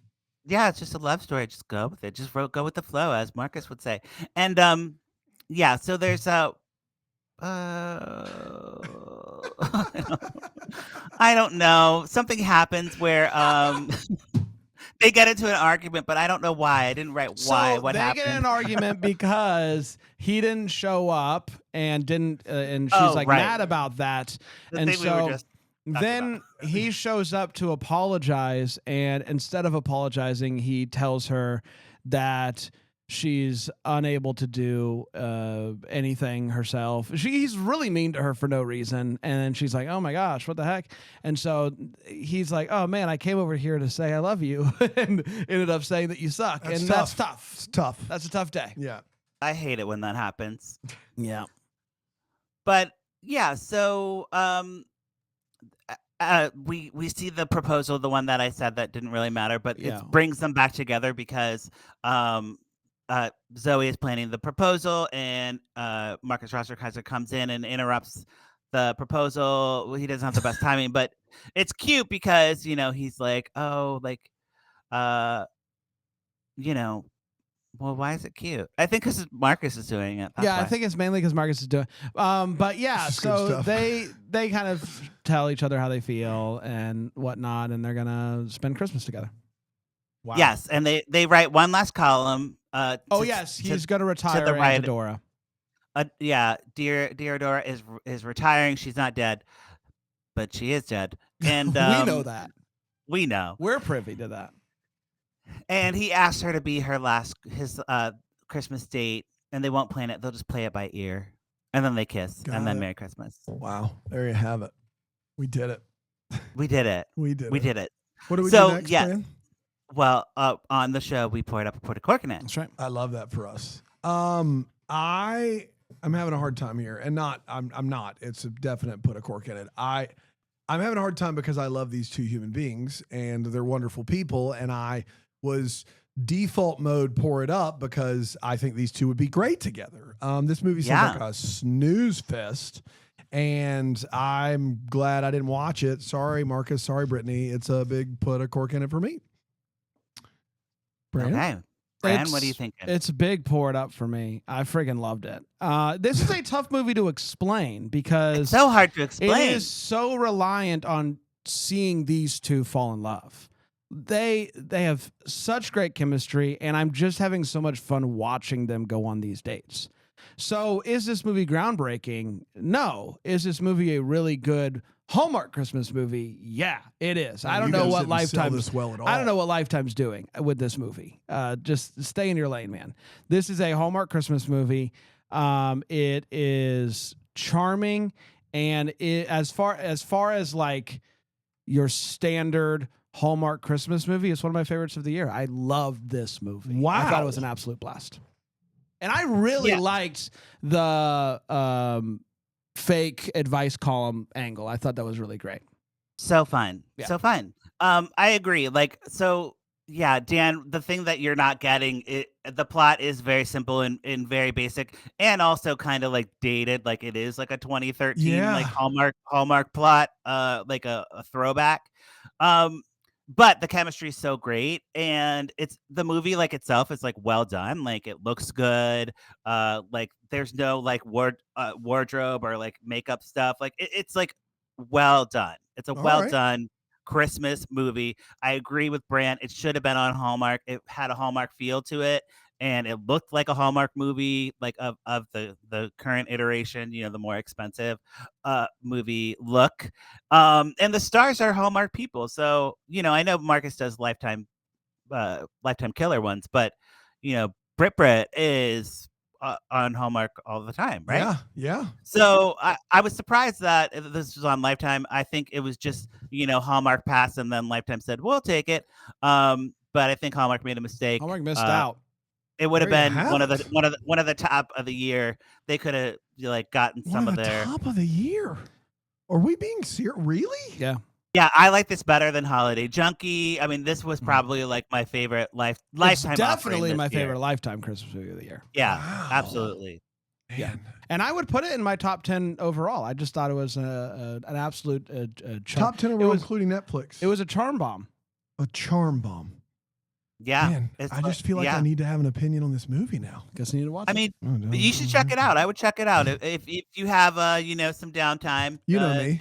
[SPEAKER 2] Yeah, it's just a love story. Just go with it. Just go with the flow, as Marcus would say. And yeah, so there's a I don't know. Something happens where they get into an argument, but I don't know why. I didn't write why.
[SPEAKER 1] So
[SPEAKER 2] What
[SPEAKER 1] they get in
[SPEAKER 2] happened?
[SPEAKER 1] an argument because he didn't show up and didn't, and she's
[SPEAKER 2] Oh,
[SPEAKER 1] like
[SPEAKER 2] right.
[SPEAKER 1] mad about that.
[SPEAKER 2] The
[SPEAKER 1] And
[SPEAKER 2] thing we were
[SPEAKER 1] so
[SPEAKER 2] just talking
[SPEAKER 1] then he shows up to apologize, and instead of apologizing, he tells her that she's unable to do anything herself. He's really mean to her for no reason, and then she's like, "Oh my gosh, what the heck?" And so he's like, "Oh man, I came over here to say I love you," and ended up saying that you suck,
[SPEAKER 3] That's
[SPEAKER 1] and
[SPEAKER 3] tough.
[SPEAKER 1] that's tough.
[SPEAKER 3] It's tough.
[SPEAKER 1] That's a tough day.
[SPEAKER 3] Yeah.
[SPEAKER 2] I hate it when that happens.
[SPEAKER 1] Yeah.
[SPEAKER 2] But yeah, so we see the proposal, the one that I said that didn't really matter, but
[SPEAKER 1] Yeah.
[SPEAKER 2] it brings them back together because Zoe is planning the proposal, and Marcus Rosser comes in and interrupts the proposal. Well, he doesn't have the best timing, but it's cute because he's like, oh, like you know, well, why is it cute? I think because Marcus is doing it. That's
[SPEAKER 1] Yeah, I
[SPEAKER 2] why.
[SPEAKER 1] think it's mainly because Marcus is doing. But yeah,
[SPEAKER 3] This is good
[SPEAKER 1] so
[SPEAKER 3] stuff.
[SPEAKER 1] they kind of tell each other how they feel and whatnot, and they're gonna spend Christmas together.
[SPEAKER 3] Wow.
[SPEAKER 2] Yes, and they write one last column.
[SPEAKER 1] Oh
[SPEAKER 2] to-
[SPEAKER 1] yes,
[SPEAKER 2] to-
[SPEAKER 1] he's gonna retire
[SPEAKER 2] the right-
[SPEAKER 1] Aunt Dora.
[SPEAKER 2] yeah, dear Dora is retiring. She's not dead, but she is dead, and
[SPEAKER 1] we know that.
[SPEAKER 2] we know.
[SPEAKER 1] We're privy to that.
[SPEAKER 2] And he asked her to be his Christmas date, and they won't plan it. They'll just play it by ear, and then they kiss,
[SPEAKER 3] Got
[SPEAKER 2] and then
[SPEAKER 3] it.
[SPEAKER 2] Merry Christmas.
[SPEAKER 3] Wow. There you have it. We did it.
[SPEAKER 2] We did it.
[SPEAKER 3] We did
[SPEAKER 2] We
[SPEAKER 3] it.
[SPEAKER 2] did it.
[SPEAKER 3] What do we
[SPEAKER 2] So,
[SPEAKER 3] do next,
[SPEAKER 2] yes.
[SPEAKER 3] Fran?
[SPEAKER 2] Well, on the show, we poured up a Puerto Cork in it.
[SPEAKER 1] That's right.
[SPEAKER 3] I love that for us. I'm having a hard time here, and I'm not. It's a definite put a cork in it. I'm having a hard time because I love these two human beings and they're wonderful people, and I was default mode pour it up because I think these two would be great together. This movie sounds like a snooze fest, and I'm glad I didn't watch it. Sorry, Marcus. Sorry, Brittany. It's a big put a cork in it for me. Brandon?
[SPEAKER 2] Okay. Fran, what are you thinking?
[SPEAKER 1] It's a big pour it up for me. I friggin' loved it. This is a tough movie to explain because
[SPEAKER 2] It's so hard to
[SPEAKER 1] it
[SPEAKER 2] explain.
[SPEAKER 1] is so reliant on seeing these two fall in love. They have such great chemistry, and I'm just having so much fun watching them go on these dates. So, is this movie groundbreaking? No. Is this movie a really good Hallmark Christmas movie? Yeah, it is. I don't
[SPEAKER 3] You
[SPEAKER 1] know
[SPEAKER 3] guys
[SPEAKER 1] what
[SPEAKER 3] didn't sell
[SPEAKER 1] Lifetime's
[SPEAKER 3] this well at all.
[SPEAKER 1] I don't know what Lifetime's doing with this movie. Just stay in your lane, man. This is a Hallmark Christmas movie. It is charming, and as far as like your standard Hallmark Christmas movie, it's one of my favorites of the year. I loved this movie. I thought
[SPEAKER 3] Wow.
[SPEAKER 1] it was an absolute blast. And I really liked the fake advice column angle. I thought that was really great.
[SPEAKER 2] So fun.
[SPEAKER 1] Yeah.
[SPEAKER 2] So fun. I agree. Like, so yeah, Dan, the thing that you're not getting, the plot is very simple and very basic, and also kind of like dated. Like it is like a 2013 like Hallmark plot, like a throwback. But the chemistry is so great, and it's the movie like itself is like well done. Like it looks good. Like there's no like wardrobe or like makeup stuff. Like it's like well done. It's a well done Christmas movie. I agree with Brant. It should have been on Hallmark. It had a Hallmark feel to it, and it looked like a Hallmark movie, like of the current iteration, the more expensive movie look. And the stars are Hallmark people. So, I know Marcus does Lifetime Killer ones, but Brit is on Hallmark all the time, right?
[SPEAKER 3] Yeah.
[SPEAKER 2] So I was surprised that this was on Lifetime. I think it was just, Hallmark passed and then Lifetime said, we'll take it. But I think Hallmark made a mistake.
[SPEAKER 1] Hallmark missed out.
[SPEAKER 2] It would have
[SPEAKER 3] There you
[SPEAKER 2] been
[SPEAKER 3] have
[SPEAKER 2] one of the top of the year. They could have gotten some
[SPEAKER 3] One
[SPEAKER 2] of
[SPEAKER 3] of the
[SPEAKER 2] their
[SPEAKER 3] top of the year. Are we being serious? Really?
[SPEAKER 1] Yeah.
[SPEAKER 2] Yeah, I like this better than Holiday Junkie. I mean, this was probably like my favorite Lifetime.
[SPEAKER 1] It's definitely
[SPEAKER 2] offering
[SPEAKER 1] my
[SPEAKER 2] this year.
[SPEAKER 1] favorite Lifetime Christmas movie of the year.
[SPEAKER 2] Yeah,
[SPEAKER 3] Wow.
[SPEAKER 2] absolutely.
[SPEAKER 1] Yeah.
[SPEAKER 3] Man.
[SPEAKER 1] And I would put it in my top 10 overall. I just thought it was an absolute charm.
[SPEAKER 3] Top 10 overall, including Netflix.
[SPEAKER 1] It was a charm bomb.
[SPEAKER 3] a charm bomb.
[SPEAKER 2] Yeah,
[SPEAKER 3] Man,
[SPEAKER 2] it's
[SPEAKER 3] I just feel like I need to have an opinion on this movie now.
[SPEAKER 1] Guess you need to watch
[SPEAKER 2] I
[SPEAKER 1] it.
[SPEAKER 2] mean,
[SPEAKER 3] Oh, no.
[SPEAKER 2] you should check it out. I would check it out if you have some downtime.
[SPEAKER 3] You know me.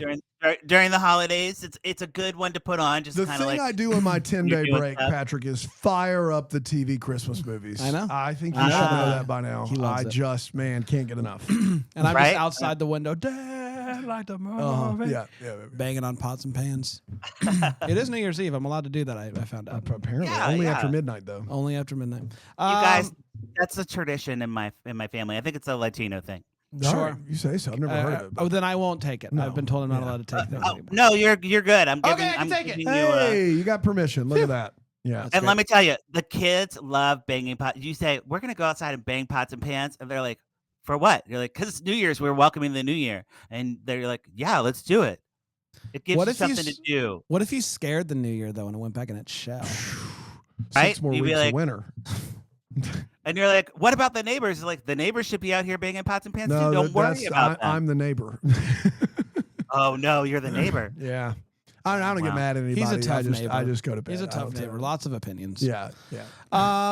[SPEAKER 2] during the holidays. It's a good one to put on. Just
[SPEAKER 3] The
[SPEAKER 2] kind of
[SPEAKER 3] thing
[SPEAKER 2] like
[SPEAKER 3] I do on my 10-day
[SPEAKER 2] doing
[SPEAKER 3] break,
[SPEAKER 2] stuff.
[SPEAKER 3] Patrick, is fire up the TV Christmas movies.
[SPEAKER 1] I know.
[SPEAKER 3] I think you should know that by now.
[SPEAKER 1] He loves
[SPEAKER 3] I
[SPEAKER 1] it.
[SPEAKER 3] just, man, can't get enough.
[SPEAKER 1] And I'm
[SPEAKER 2] Right?
[SPEAKER 1] just outside the window, Dad, like the movie.
[SPEAKER 3] Yeah.
[SPEAKER 1] Banging on pots and pans. It is New Year's Eve. I'm allowed to do that, I found out.
[SPEAKER 3] Apparently,
[SPEAKER 2] Yeah,
[SPEAKER 3] only
[SPEAKER 2] yeah.
[SPEAKER 3] after midnight though.
[SPEAKER 1] Only after midnight.
[SPEAKER 2] You guys, that's a tradition in my family. I think it's a Latino thing.
[SPEAKER 3] All
[SPEAKER 1] Sure.
[SPEAKER 3] right, you say so. I've never heard of it. but-
[SPEAKER 1] then I won't take it.
[SPEAKER 3] No.
[SPEAKER 1] I've been told I'm not
[SPEAKER 3] Yeah.
[SPEAKER 1] allowed to take that
[SPEAKER 2] Oh,
[SPEAKER 1] anymore.
[SPEAKER 2] no, you're good. I'm giving.
[SPEAKER 1] Okay, I can
[SPEAKER 2] I'm
[SPEAKER 1] take it.
[SPEAKER 2] giving you,
[SPEAKER 3] Hey, you got permission. Look at that. Yeah.
[SPEAKER 1] That's
[SPEAKER 2] and
[SPEAKER 1] great.
[SPEAKER 2] let me tell you, the kids love banging pots. You say we're gonna go outside and bang pots and pans, and they're like, "For what?" You're like, "Because it's New Year's. We're welcoming the New Year," and they're like, "Yeah, let's do it." It gives
[SPEAKER 1] What
[SPEAKER 2] you
[SPEAKER 1] if you
[SPEAKER 2] something to
[SPEAKER 1] s-
[SPEAKER 2] do.
[SPEAKER 1] What if you scared the New Year, though, and it went back in its shell?
[SPEAKER 3] 6
[SPEAKER 2] Right?
[SPEAKER 3] more
[SPEAKER 2] You'd be
[SPEAKER 3] weeks
[SPEAKER 2] like-
[SPEAKER 3] of winter.
[SPEAKER 2] And you're like, "What about the neighbors?" Like, the neighbors should be out here banging pots and pans too.
[SPEAKER 3] No,
[SPEAKER 2] Don't worry about them.
[SPEAKER 3] I'm the neighbor.
[SPEAKER 2] Oh no, you're the neighbor.
[SPEAKER 3] Yeah. I don't get
[SPEAKER 2] Wow.
[SPEAKER 3] mad at anybody.
[SPEAKER 1] He's a tough
[SPEAKER 3] I
[SPEAKER 1] neighbor.
[SPEAKER 3] just go to bed.
[SPEAKER 1] He's a
[SPEAKER 3] I
[SPEAKER 1] tough
[SPEAKER 3] don't
[SPEAKER 1] neighbor.
[SPEAKER 3] care.
[SPEAKER 1] Lots of opinions.
[SPEAKER 3] Yeah.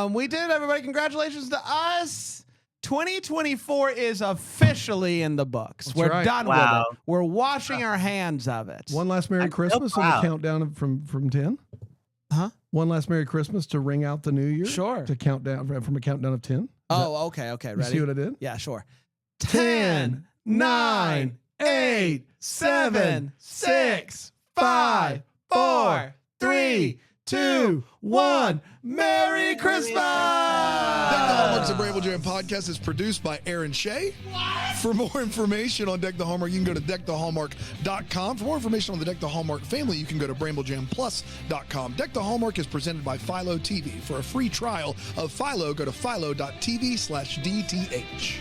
[SPEAKER 1] We did, everybody. Congratulations to us. 2024 is officially in the books.
[SPEAKER 3] That's
[SPEAKER 1] We're
[SPEAKER 3] right.
[SPEAKER 1] done
[SPEAKER 2] Wow.
[SPEAKER 1] with it. We're washing our hands of it.
[SPEAKER 3] One last Merry
[SPEAKER 2] I'm so
[SPEAKER 3] Christmas on the
[SPEAKER 2] proud.
[SPEAKER 3] countdown from 10.
[SPEAKER 1] Huh?
[SPEAKER 3] One last Merry Christmas to ring out the New Year.
[SPEAKER 1] Sure.
[SPEAKER 3] To count down from a countdown of 10.
[SPEAKER 1] Oh, okay.
[SPEAKER 3] You
[SPEAKER 1] Ready?
[SPEAKER 3] see what I did?
[SPEAKER 1] Yeah, sure.
[SPEAKER 3] 10, 9, 8, 7, 6, 5, 4, 3, 2, 1. Merry Christmas!
[SPEAKER 5] Deck the Hallmark's a Bramble Jam podcast is produced by Aaron Shea. For more information on Deck the Hallmark, you can go to deckthehallmark.com. For more information on the Deck the Hallmark family, you can go to bramblejamplus.com. Deck the Hallmark is presented by Philo TV. For a free trial of Philo, go to philo.tv/DTH.